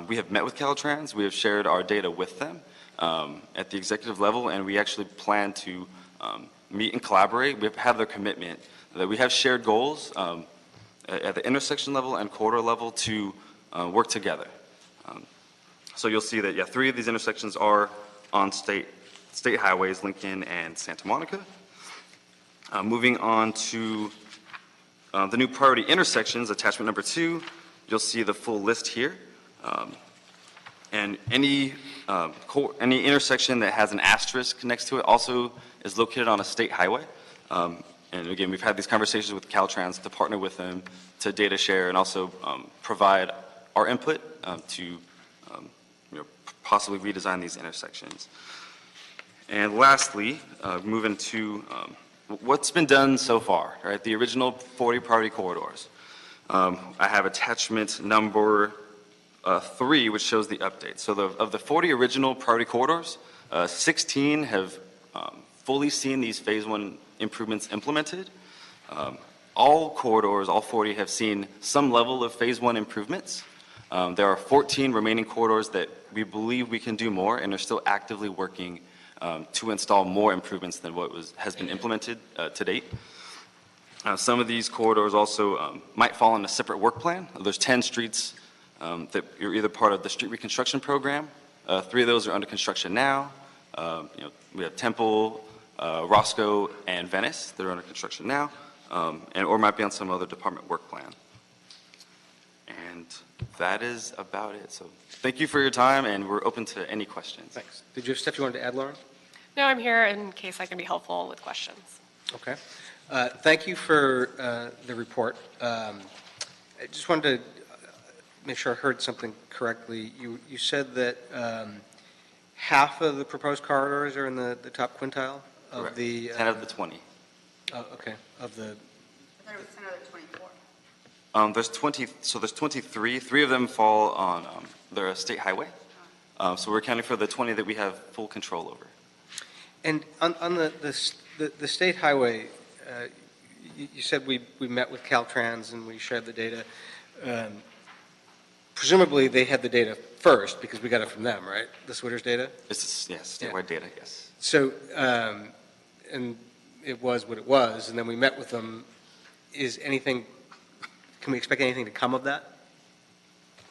We have met with Caltrans, we have shared our data with them at the executive level, and we actually plan to meet and collaborate. We have their commitment that we have shared goals at the intersection level and corridor level to work together. So you'll see that, 3 of these intersections are on state highways, Lincoln and Santa Monica. Moving on to the new priority intersections, attachment number 2, you'll see the full list here. And any intersection that has an asterisk next to it also is located on a state highway. And again, we've had these conversations with Caltrans to partner with them to data share and also provide our input to possibly redesign these intersections. And lastly, moving to what's been done so far, right? The original 40 priority corridors. I have attachment number 3, which shows the update. So of the 40 original priority corridors, 16 have fully seen these phase 1 improvements implemented. All corridors, all 40, have seen some level of phase 1 improvements. There are 14 remaining corridors that we believe we can do more and are still actively working to install more improvements than what has been implemented to date. Some of these corridors also might fall in a separate work plan. There's 10 streets that are either part of the street reconstruction program. 3 of those are under construction now. We have Temple, Roscoe, and Venice that are under construction now, or might be on some other department work plan. And that is about it. So thank you for your time, and we're open to any questions. Thanks. Did you have stuff you wanted to add, Lauren? No, I'm here in case I can be helpful with questions. Okay. Thank you for the report. I just wanted to make sure I heard something correctly. You said that half of the proposed corridors are in the top quintile of Correct. the... 10 of the 20. Oh, okay. Of the... I thought it was 10 out of 24. There's 20, so there's 23. 3 of them fall on the state highway. So we're accounting for the 20 that we have full control over. And on the state highway, you said we met with Caltrans and we shared the data. Presumably, they had the data first because we got it from them, right? The Switters data? Yes, statewide data, yes. So, and it was what it was, and then we met with them. Can we expect anything to come of that?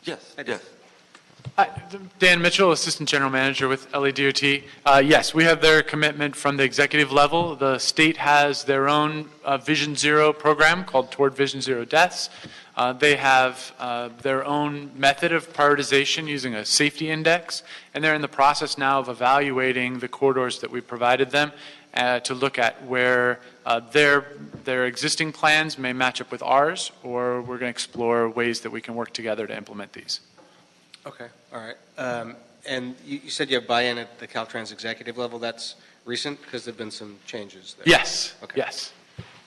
Yes, yes. Hi, Dan Mitchell, Assistant General Manager with LADOT. Yes, we have their commitment from the executive level. The state has their own Vision Zero program called Toward Vision Zero Deaths. They have their own method of prioritization using a safety index, and they're in the process now of evaluating the corridors that we provided them to look at where their existing plans may match up with ours, or we're going to explore ways that we can work together to implement these. Okay, all right. And you said you have buy-in at the Caltrans executive level. That's recent because there have been some changes there. Yes, okay. Yes.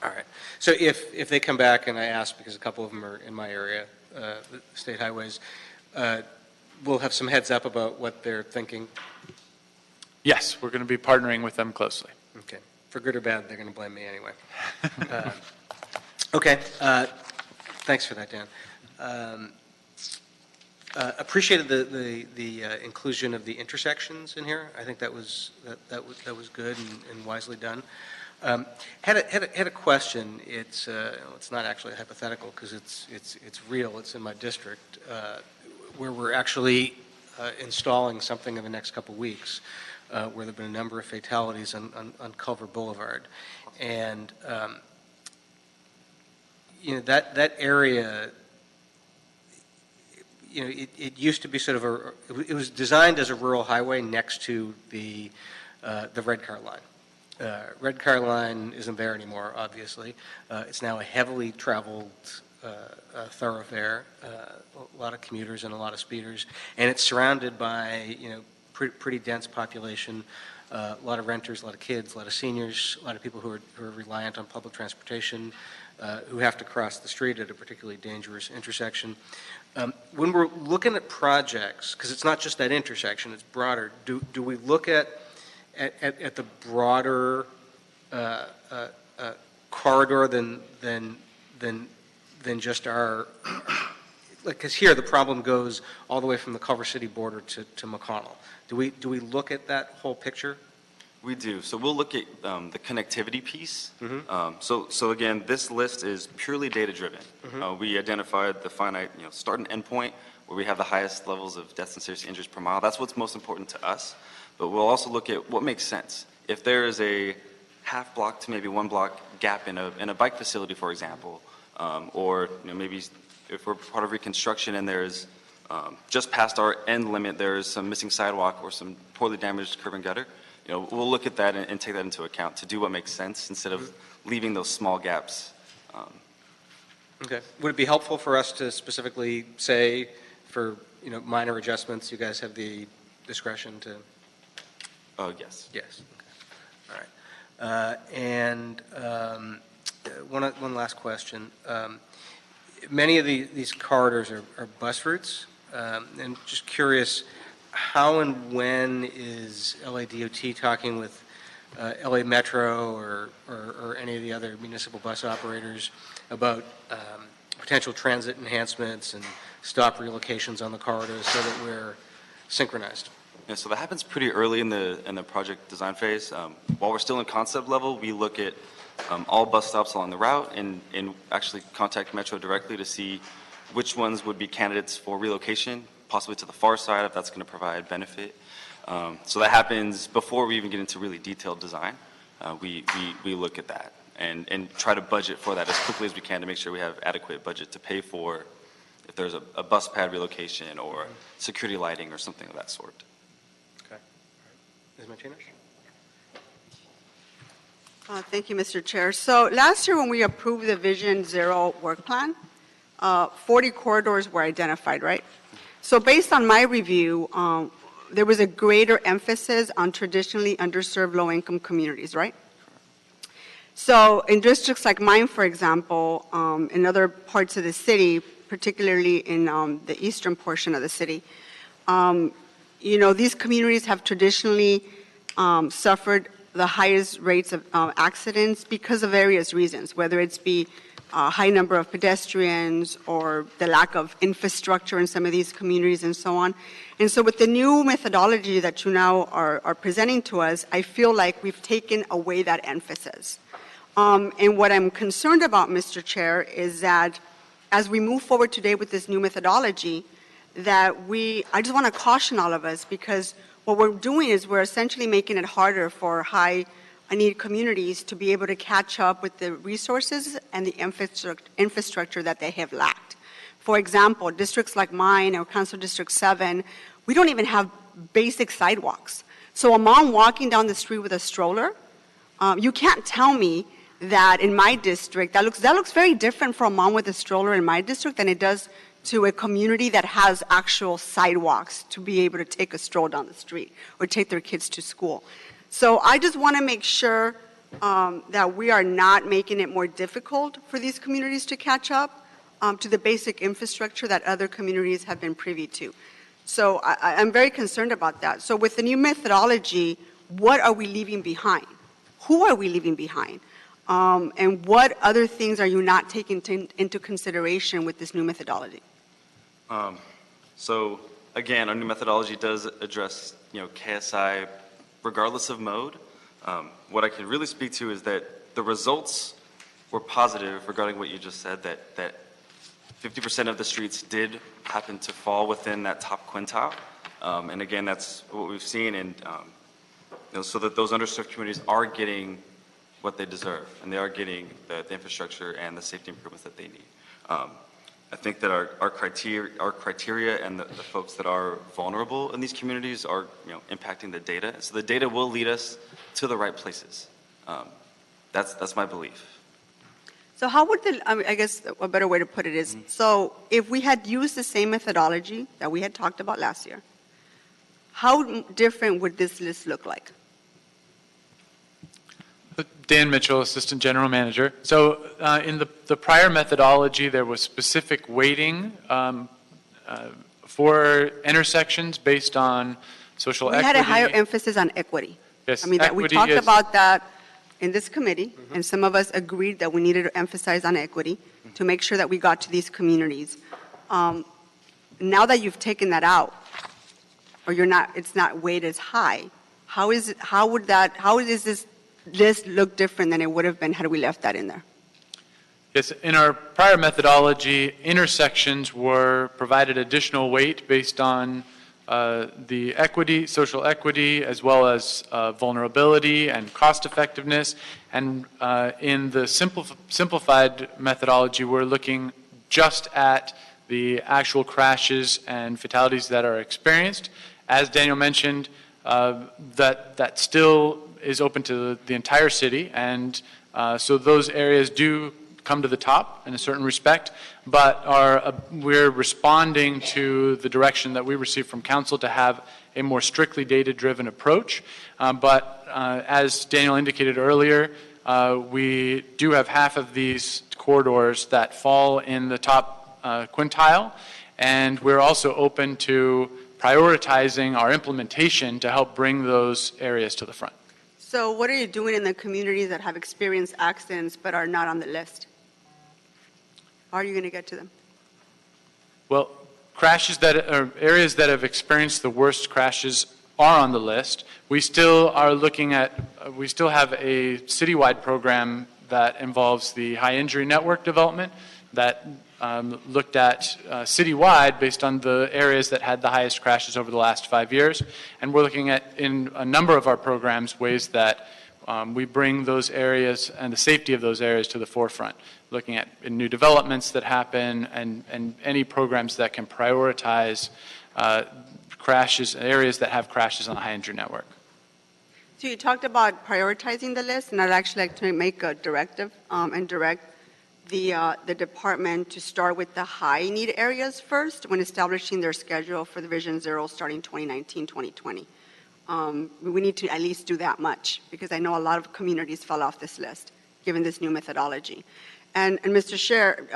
All right. So if they come back and I ask, because a couple of them are in my area, the state highways, we'll have some heads up about what they're thinking? Yes, we're going to be partnering with them closely. Okay. For good or bad, they're going to blame me anyway. Okay. Thanks for that, Dan. Appreciated the inclusion of the intersections in here. I think that was good and wisely done. Had a question. It's not actually hypothetical because it's real. It's in my district where we're actually installing something in the next couple of weeks. Where there have been a number of fatalities on Culver Boulevard, and that area. It used to be sort of it was designed as a rural highway next to the red car line. Red car line isn't there anymore, obviously. It's now a heavily traveled thoroughfare, a lot of commuters and a lot of speeders, and it's surrounded by, pretty dense population, a lot of renters, a lot of kids, a lot of seniors, a lot of people who are reliant on public transportation, who have to cross the street at a particularly dangerous intersection. When we're looking at projects, because it's not just that intersection, it's broader, do we look at the broader corridor than just our, because here the problem goes all the way from the Culver City border to McConnell. Do we look at that whole picture? We do. So we'll look at the connectivity piece. Mm-hmm. So again, this list is purely data-driven. Mm-hmm. We identified the finite, start and end point where we have the highest levels of deaths and serious injuries per mile. That's what's most important to us. But we'll also look at what makes sense. If there is a half block to maybe 1 block gap in a bike facility, for example, or maybe if we're part of reconstruction and there's just past our end limit, there's some missing sidewalk or some poorly damaged curb and gutter. We'll look at that and take that into account to do what makes sense instead of leaving those small gaps. Okay. Would it be helpful for us to specifically say for minor adjustments, you guys have the discretion to? Oh, yes. Yes. Okay. All right. And one last question. Many of these corridors are bus routes, and just curious. How and when is LADOT talking with LA Metro or any of the other municipal bus operators about potential transit enhancements and stop relocations on the corridors so that we're synchronized? Yeah, so that happens pretty early in the project design phase. While we're still in concept level, we look at all bus stops along the route and actually contact Metro directly to see which ones would be candidates for relocation, possibly to the far side if that's going to provide benefit. So that happens before we even get into really detailed design. We look at that and try to budget for that as quickly as we can to make sure we have adequate budget to pay for if there's a bus pad relocation or security lighting or something of that sort. Okay. Ms. Martinez? Thank you, Mr. Chair. So last year when we approved the Vision Zero work plan, 40 corridors were identified, right? So based on my review, there was a greater emphasis on traditionally underserved low-income communities, right? So in districts like mine, for example, in other parts of the city, particularly in the eastern portion of the city, these communities have traditionally suffered the highest rates of accidents because of various reasons, whether it's be a high number of pedestrians or the lack of infrastructure in some of these communities and so on. And so with the new methodology that you now are presenting to us, I feel like we've taken away that emphasis. And what I'm concerned about, Mr. Chair, is that as we move forward today with this new methodology, I just want to caution all of us, because what we're doing is we're essentially making it harder for high-need communities to be able to catch up with the resources and the infrastructure that they have lacked. For example, districts like mine or Council District 7, we don't even have basic sidewalks. So a mom walking down the street with a stroller, you can't tell me that in my district, that looks very different for a mom with a stroller in my district than it does to a community that has actual sidewalks to be able to take a stroll down the street or take their kids to school. So I just want to make sure that we are not making it more difficult for these communities to catch up to the basic infrastructure that other communities have been privy to. So I'm very concerned about that. So with the new methodology, what are we leaving behind? Who are we leaving behind? And what other things are you not taking into consideration with this new methodology? So again, our new methodology does address, KSI regardless of mode. What I can really speak to is that the results were positive regarding what you just said, that 50% of the streets did happen to fall within that top quintile. And again, that's what we've seen, and so that those underserved communities are getting what they deserve, and they are getting the infrastructure and the safety improvements that they need. I think that our criteria and the folks that are vulnerable in these communities are impacting the data. So the data will lead us to the right places. That's my belief. So how would I guess a better way to put it is, so if we had used the same methodology that we had talked about last year, how different would this list look like? Dan Mitchell, Assistant General Manager. So in the prior methodology, there was specific weighting for intersections based on social equity. We had a higher emphasis on equity. Yes, we talked about that in this committee, and some of us agreed that we needed to emphasize on equity to make sure that we got to these communities. Now that you've taken that out, or it's not weighted as high, how is this list look different than it would have been had we left that in there? Yes, in our prior methodology, intersections were provided additional weight based on the equity, social equity, as well as vulnerability and cost effectiveness. And in the simplified methodology, we're looking just at the actual crashes and fatalities that are experienced. As Daniel mentioned, that still is open to the entire city, and so those areas do come to the top in a certain respect, but we're responding to the direction that we received from council to have a more strictly data-driven approach. But as Daniel indicated earlier, we do have half of these corridors that fall in the top quintile, and we're also open to prioritizing our implementation to help bring those areas to the front. So what are you doing in the communities that have experienced accidents but are not on the list? How are you going to get to them? Well, areas that have experienced the worst crashes are on the list. We still have a citywide program that involves the high injury network development that looked at citywide based on the areas that had the highest crashes over the last 5 years. And we're looking at, in a number of our programs, ways that we bring those areas and the safety of those areas to the forefront, looking at new developments that happen and any programs that can prioritize crashes, areas that have crashes on the high injury network. So you talked about prioritizing the list, and I'd actually like to make a directive and direct the department to start with the high need areas first when establishing their schedule for the Vision Zero starting 2019, 2020. We need to at least do that much because I know a lot of communities fell off this list given this new methodology. And Mr. Chair,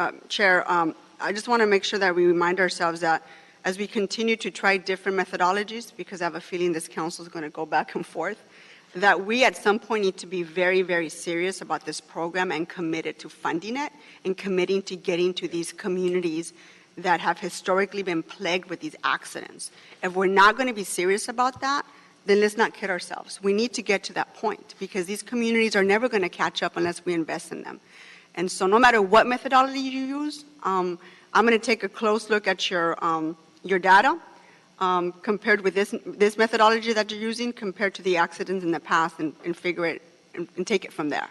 I just want to make sure that we remind ourselves that as we continue to try different methodologies, because I have a feeling this council is going to go back and forth, that we at some point need to be very, very serious about this program and committed to funding it and committing to getting to these communities that have historically been plagued with these accidents. If we're not going to be serious about that, then let's not kid ourselves. We need to get to that point because these communities are never going to catch up unless we invest in them. And so no matter what methodology you use, I'm going to take a close look at your data compared with this methodology that you're using compared to the accidents in the past and figure it and take it from there.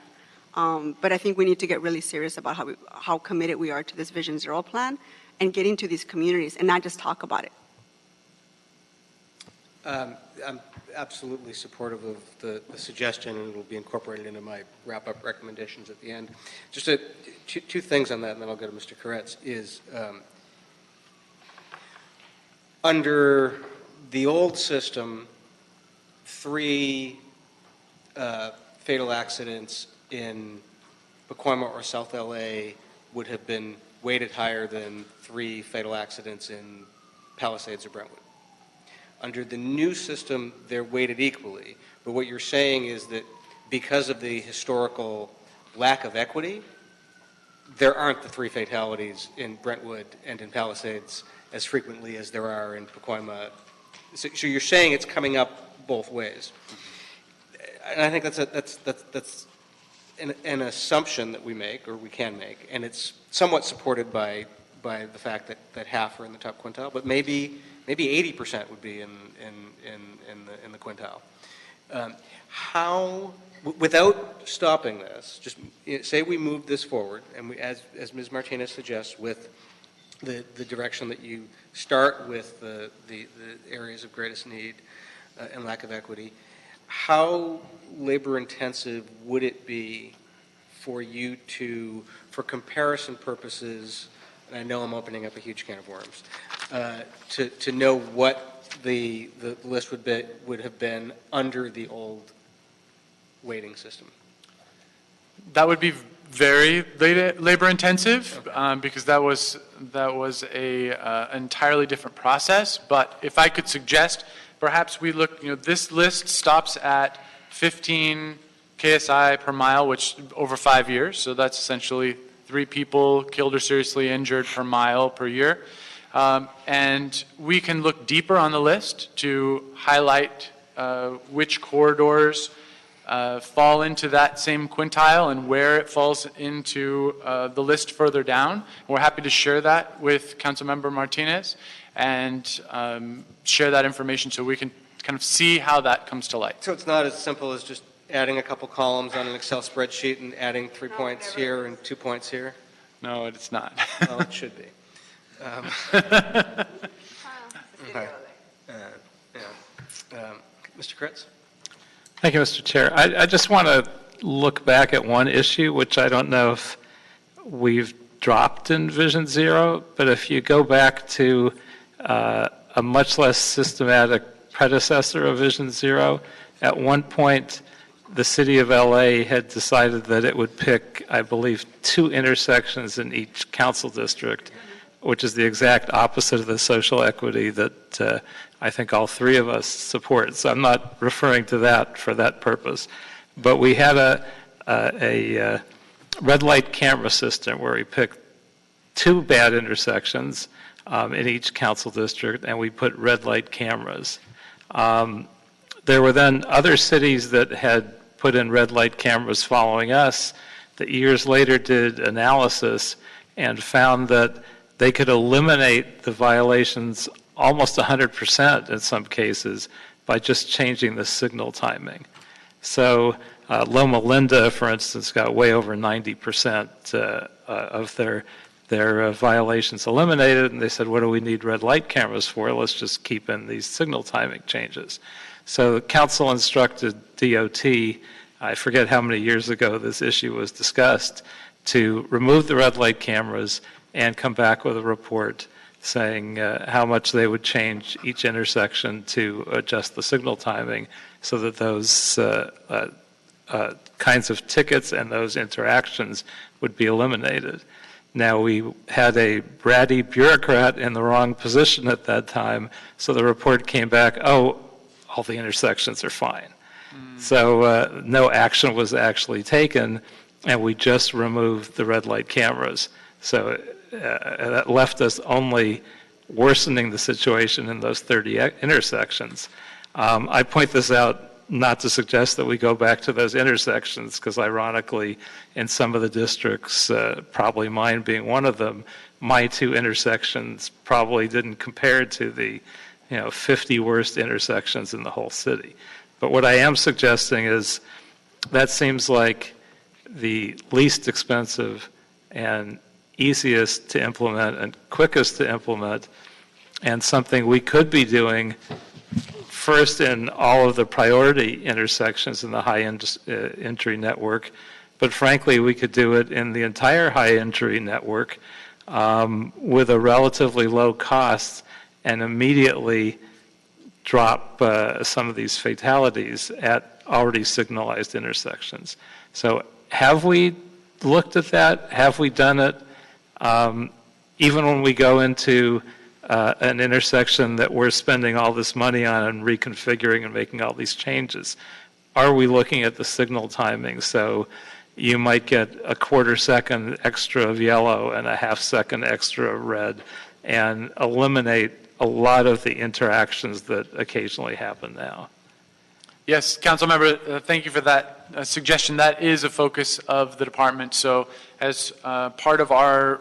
But I think we need to get really serious about how committed we are to this Vision Zero plan and getting to these communities and not just talk about it. I'm absolutely supportive of the suggestion, and it will be incorporated into my wrap-up recommendations at the end. Just two things on that, and then I'll go to Mr. Koretz, is under the old system, 3 fatal accidents in Pacoima or South LA would have been weighted higher than 3 fatal accidents in Palisades or Brentwood. Under the new system, they're weighted equally. But what you're saying is that because of the historical lack of equity, there aren't the 3 fatalities in Brentwood and in Palisades as frequently as there are in Pacoima. So you're saying it's coming up both ways. And I think that's an assumption that we make, or we can make, and it's somewhat supported by the fact that half are in the top quintile, but maybe 80% would be in the quintile. How, without stopping this, just say we move this forward, and we, as Ms. Martinez suggests, with the direction that you start with the areas of greatest need and lack of equity, how labor intensive would it be for you to, for comparison purposes, and I know I'm opening up a huge can of worms, to know what the list would have been under the old weighting system? That would be very labor intensive because that was a entirely different process. But if I could suggest, perhaps we look, this list stops at 15 KSI per mile, which over 5 years. So that's essentially 3 people killed or seriously injured per mile per year. And we can look deeper on the list to highlight which corridors fall into that same quintile and where it falls into the list further down. We're happy to share that with Councilmember Martinez and share that information so we can kind of see how that comes to light. So it's not as simple as just adding a couple columns on an Excel spreadsheet and adding 3 points here and 2 points here? No, it's not. Well, it should be. Okay. Mr. Kritz? Thank you, Mr. Chair. I just want to look back at one issue, which I don't know if we've dropped in Vision Zero, but if you go back to a much less systematic predecessor of Vision Zero, at one point the city of LA had decided that it would pick, I believe, 2 intersections in each council district, which is the exact opposite of the social equity that I think all 3 of us support. So I'm not referring to that for that purpose. But we had a red light camera system where we picked 2 bad intersections in each council district, and we put red light cameras. There were then other cities that had put in red light cameras following us that years later did analysis and found that they could eliminate the violations almost 100% in some cases by just changing the signal timing. So Loma Linda, for instance, got way over 90% of their violations eliminated, and they said, what do we need red light cameras for? Let's just keep in these signal timing changes. So council instructed DOT, I forget how many years ago this issue was discussed, to remove the red light cameras and come back with a report saying how much they would change each intersection to adjust the signal timing so that those kinds of tickets and those interactions would be eliminated. Now, we had a bratty bureaucrat in the wrong position at that time, so the report came back, oh, all the intersections are fine. So no action was actually taken, and we just removed the red light cameras. So that left us only worsening the situation in those 30 intersections. I point this out not to suggest that we go back to those intersections, because ironically, in some of the districts, probably mine being one of them, my 2 intersections probably didn't compare to the 50 worst intersections in the whole city. But what I am suggesting is that seems like the least expensive and easiest to implement and quickest to implement, and something we could be doing first in all of the priority intersections in the high entry network, but frankly we could do it in the entire high entry network with a relatively low cost and immediately drop some of these fatalities at already signalized intersections. So have we looked at that? Have we done it? Even when we go into an intersection that we're spending all this money on and reconfiguring and making all these changes, are we looking at the signal timing? So you might get a quarter second extra of yellow and a half second extra of red, and eliminate a lot of the interactions that occasionally happen now. Yes, Councilmember, thank you for that suggestion. That is a focus of the department. So as part of our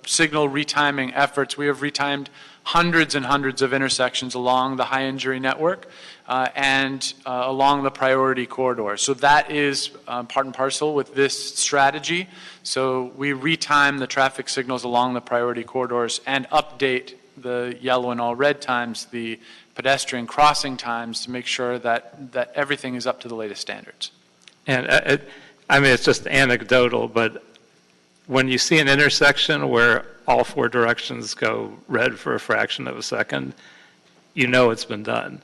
signal retiming efforts, we have retimed hundreds and hundreds of intersections along the high injury network and along the priority corridor. So that is part and parcel with this strategy. So we retime the traffic signals along the priority corridors and update the yellow and all red times, the pedestrian crossing times, to make sure that everything is up to the latest standards. And I mean, it's just anecdotal, but when you see an intersection where all 4 directions go red for a fraction of a second, you know it's been done.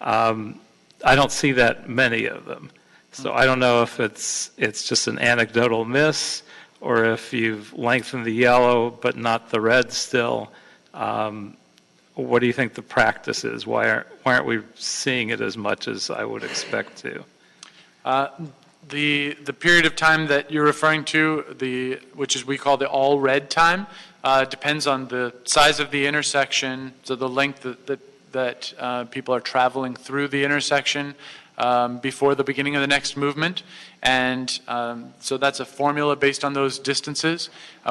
I don't see that many of them. So I don't know if it's just an anecdotal miss, or if you've lengthened the yellow but not the red still. What do you think the practice is? Why aren't we seeing it as much as I would expect to? The period of time that you're referring to, which is we call the all red time, depends on the size of the intersection, so the length that people are traveling through the intersection before the beginning of the next movement. And so that's a formula based on those distances.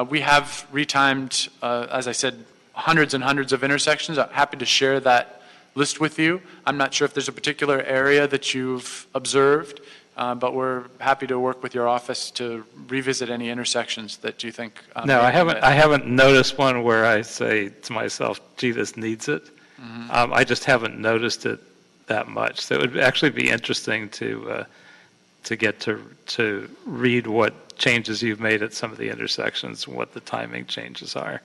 We have retimed, as I said, hundreds and hundreds of intersections. I'm happy to share that list with you. I'm not sure if there's a particular area that you've observed, but we're happy to work with your office to revisit any intersections that you think. No, I haven't noticed one where I say to myself, gee, this needs it. Mm-hmm. I just haven't noticed it that much. So it would actually be interesting to get to read what changes you've made at some of the intersections, what the timing changes are.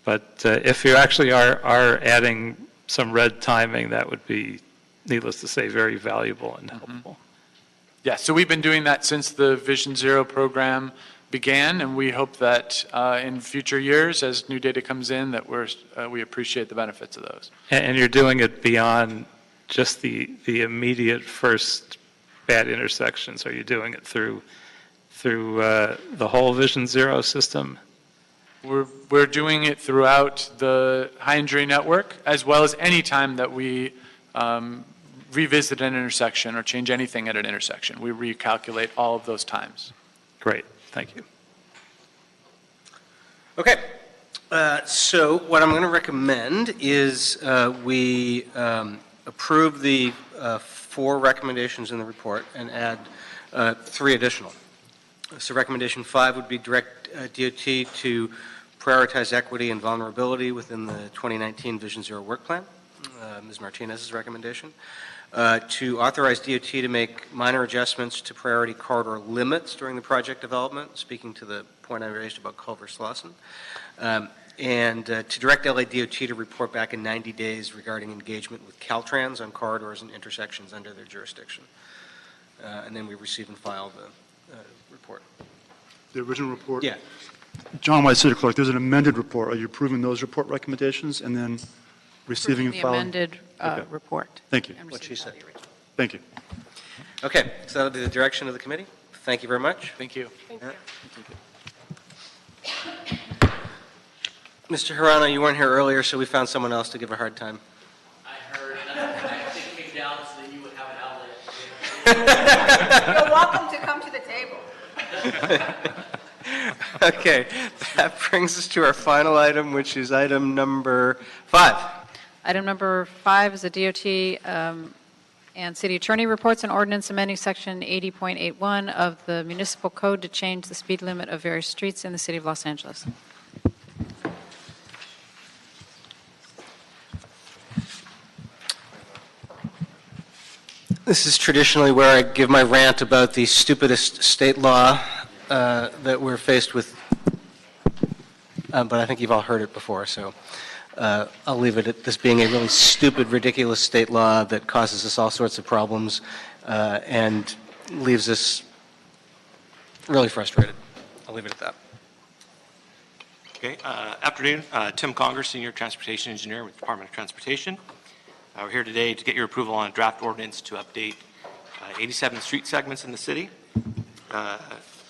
But if you actually are adding some red timing, that would be, needless to say, very valuable and helpful. Yeah, so we've been doing that since the Vision Zero program began, and we hope that in future years, as new data comes in, that we appreciate the benefits of those. And you're doing it beyond just the immediate first bad intersections. Are you doing it through the whole Vision Zero system? We're doing it throughout the high injury network, as well as any time that we revisit an intersection or change anything at an intersection. We recalculate all of those times. Great, thank you. Okay, so what I'm going to recommend is we approve the 4 recommendations in the report and add 3 additional. So recommendation 5 would be direct DOT to prioritize equity and vulnerability within the 2019 Vision Zero work plan, Ms. Martinez's recommendation. To authorize DOT to make minor adjustments to priority corridor limits during the project development, speaking to the point I raised about Culver-Slauson. And to direct LADOT to report back in 90 days regarding engagement with Caltrans on corridors and intersections under their jurisdiction. And then we receive and file the report. The original report? Yeah. John White, City Clerk, there's an amended report. Are you approving those report recommendations and then receiving and The filing? amended report. Thank you. What she said. Thank you. Okay, so that'll be the direction of the committee. Thank you very much. Thank you. Thank you. Mr. Hirano, you weren't here earlier, so we found someone else to give a hard time. I heard, and I actually came down so that you would have an outlet. You're welcome to come to the table. Okay, that brings us to our final item, which is item number 5. Item number 5 is a DOT and City Attorney reports and ordinance amending Section 80.81 of the Municipal Code to change the speed limit of various streets in the City of Los Angeles. This is traditionally where I give my rant about the stupidest state law that we're faced with, but I think you've all heard it before, so I'll leave it at this being a really stupid, ridiculous state law that causes us all sorts of problems and leaves us really frustrated. I'll leave it at that. Okay, afternoon. Tim Conger, Senior Transportation Engineer with the Department of Transportation. We're here today to get your approval on a draft ordinance to update 87 street segments in the city.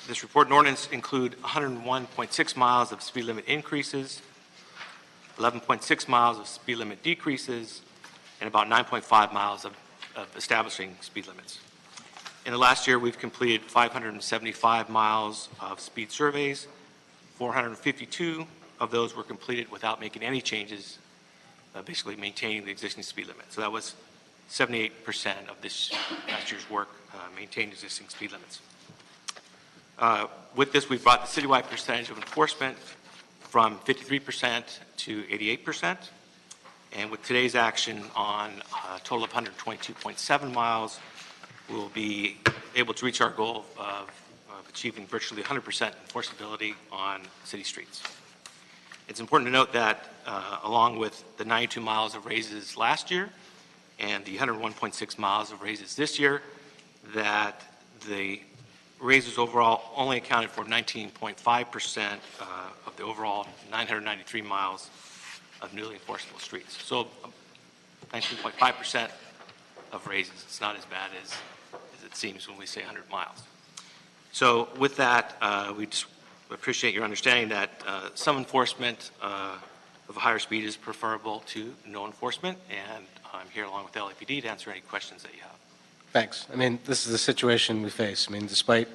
This report and ordinance include 101.6 miles of speed limit increases, 11.6 miles of speed limit decreases, and about 9.5 miles of establishing speed limits. In the last year, we've completed 575 miles of speed surveys. 452 of those were completed without making any changes, basically maintaining the existing speed limit. So that was 78% of this last year's work, maintained existing speed limits. With this, we've brought the citywide percentage of enforcement from 53% to 88%. And with today's action on a total of 122.7 miles, we'll be able to reach our goal of achieving virtually 100% enforceability on city streets. It's important to note that along with the 92 miles of raises last year and the 101.6 miles of raises this year, that the raises overall only accounted for 19.5% of the overall 993 miles of newly enforceable streets. So 19.5% of raises. It's not as bad as it seems when we say 100 miles. So with that, we just appreciate your understanding that some enforcement of a higher speed is preferable to no enforcement, and I'm here along with LAPD to answer any questions that you have. Thanks. I mean, this is the situation we face. I mean, despite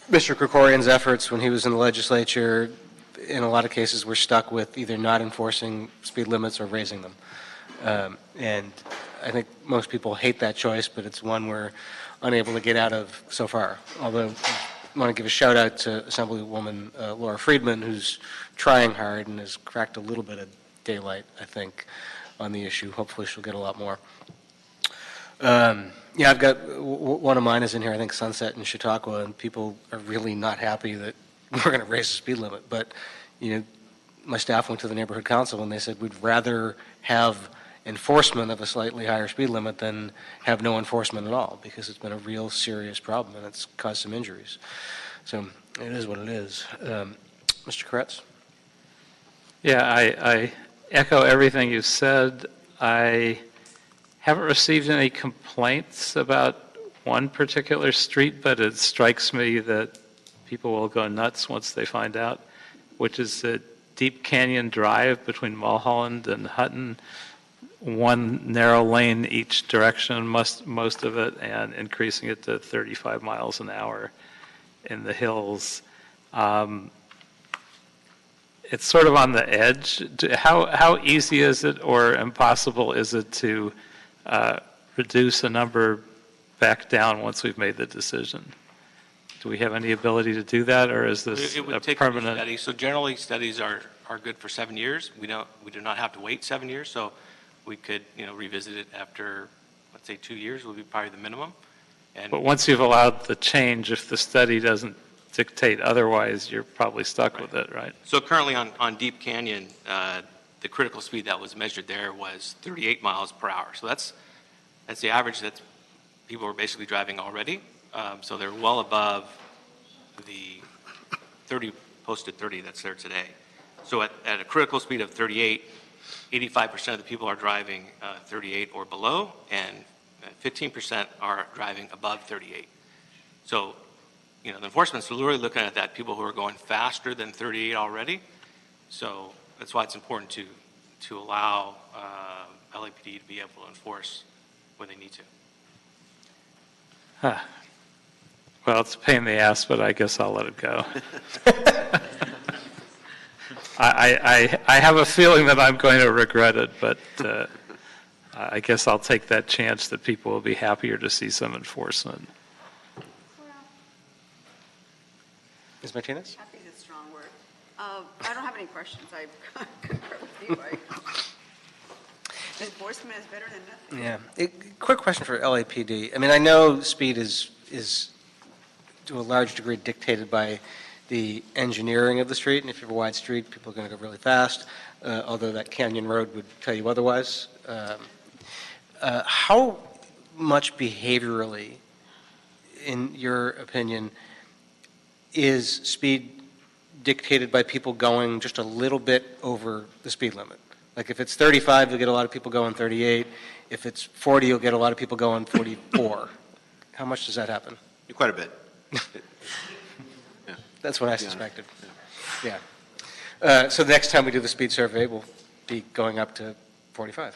Mr. Krikorian's efforts when he was in the legislature, in a lot of cases we're stuck with either not enforcing speed limits or raising them. And I think most people hate that choice, but it's one we're unable to get out of so far. Although I want to give a shout out to Assemblywoman Laura Friedman, who's trying hard and has cracked a little bit of daylight, I think, on the issue. Hopefully she'll get a lot more. Yeah, I've got one of mine is in here, I think Sunset and Chautauqua, and people are really not happy that we're going to raise the speed limit. But, you know, my staff went to the neighborhood council and they said we'd rather have enforcement of a slightly higher speed limit than have no enforcement at all, because it's been a real serious problem and it's caused some injuries. So it is what it is. Mr. Koretz? Yeah, I echo everything you said. I haven't received any complaints about one particular street, but it strikes me that people will go nuts once they find out, which is that Deep Canyon Drive between Mulholland and Hutton, one narrow lane each direction, most of it, and increasing it to 35 miles an hour in the hills. It's sort of on the edge. How easy is it or impossible is it to reduce a number back down once we've made the decision. Do we have any ability to do that, or is this It a would take a permanent? study. So generally, studies are good for 7 years. We do not have to wait 7 years, so we could, revisit it after, let's say, 2 years would be probably the minimum. And But once you've allowed the change, if the study doesn't dictate otherwise, you're probably stuck with it, right? So currently on Deep Canyon, the critical speed that was measured there was 38 miles per hour. So that's the average that people were basically driving already. So they're well above the 30 posted 30 that's there today. So at a critical speed of 38, 85% of the people are driving 38 or below, and 15% are driving above 38. So, the enforcement's really looking at that, people who are going faster than 38 already. So that's why it's important to allow LAPD to be able to enforce when they need to. Huh. Well, it's a pain in the ass, but I guess I'll let it go. I have a feeling that I'm going to regret it, but I guess I'll take that chance that people will be happier to see some enforcement. Ms. Martinez? Happy is a strong word. I don't have any questions. I concur with you. Enforcement is better than nothing. Yeah. Quick question for LAPD. I mean, I know speed is to a large degree dictated by the engineering of the street, and if you have a wide street, people are going to go really fast, although that Canyon Road would tell you otherwise. How much behaviorally, in your opinion, is speed dictated by people going just a little bit over the speed limit? Like if it's 35, you'll get a lot of people going 38. If it's 40, you'll get a lot of people going 44. How much does that happen? Quite a bit. That's what I suspected. Yeah. So the next time we do the speed survey, we'll be going up to 45.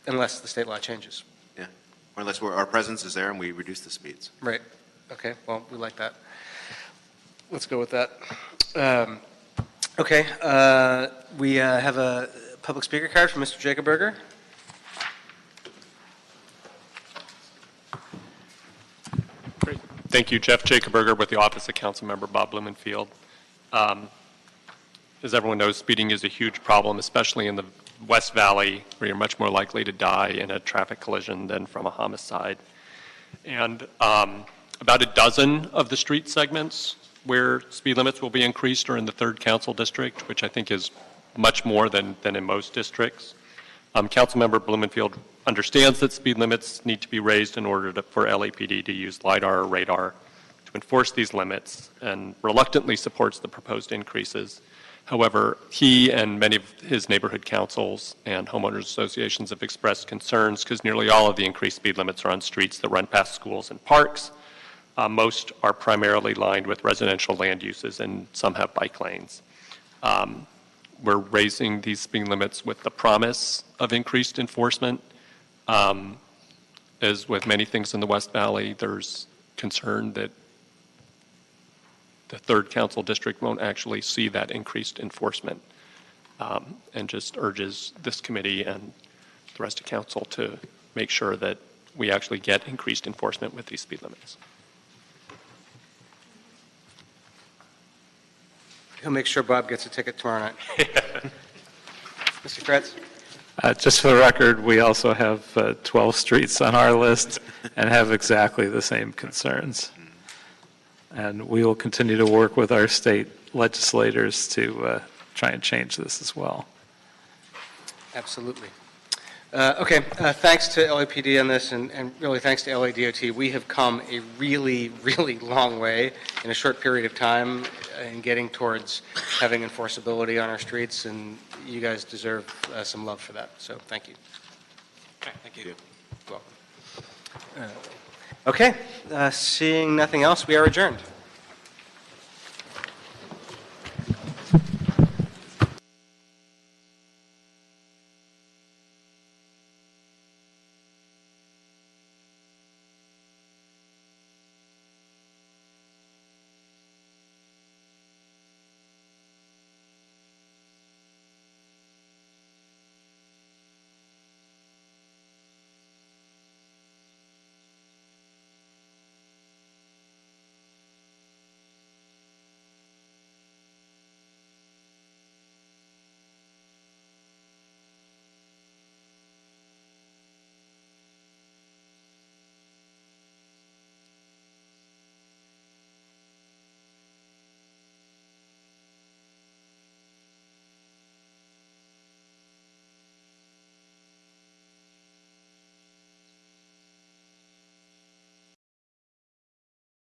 Unless the state law changes. Yeah. Or unless our presence is there and we reduce the speeds. Right. Okay. Well, we like that. Let's go with that. Okay. We have a public speaker card from Mr. Jacob Berger. Great. Thank you, Jeff Jacoberger with the Office of Councilmember Bob Blumenfield. As everyone knows, speeding is a huge problem, especially in the West Valley, where you're much more likely to die in a traffic collision than from a homicide. And about a dozen of the street segments where speed limits will be increased are in the 3rd Council District, which I think is much more than in most districts. Councilmember Blumenfield understands that speed limits need to be raised in order for LAPD to use LiDAR or radar to enforce these limits, and reluctantly supports the proposed increases. However, he and many of his neighborhood councils and homeowners associations have expressed concerns because nearly all of the increased speed limits are on streets that run past schools and parks. Most are primarily lined with residential land uses, and some have bike lanes. We're raising these speed limits with the promise of increased enforcement. As with many things in the West Valley, there's concern that the 3rd Council District won't actually see that increased enforcement, and just urges this committee and the rest of council to make sure that we actually get increased enforcement with these speed limits. He'll make sure Bob gets a ticket tomorrow night. Mr. Kretz? Just for the record, we also have 12 streets on our list and have exactly the same concerns. And we will continue to work with our state legislators to try and change this as well. Absolutely. Okay, thanks to LAPD on this, and really thanks to LADOT. We have come a really, really long way in a short period of time in getting towards having enforceability on our streets, and you guys deserve some love for that. So thank you. Okay, thank you. Welcome. Okay, seeing nothing else, we are adjourned.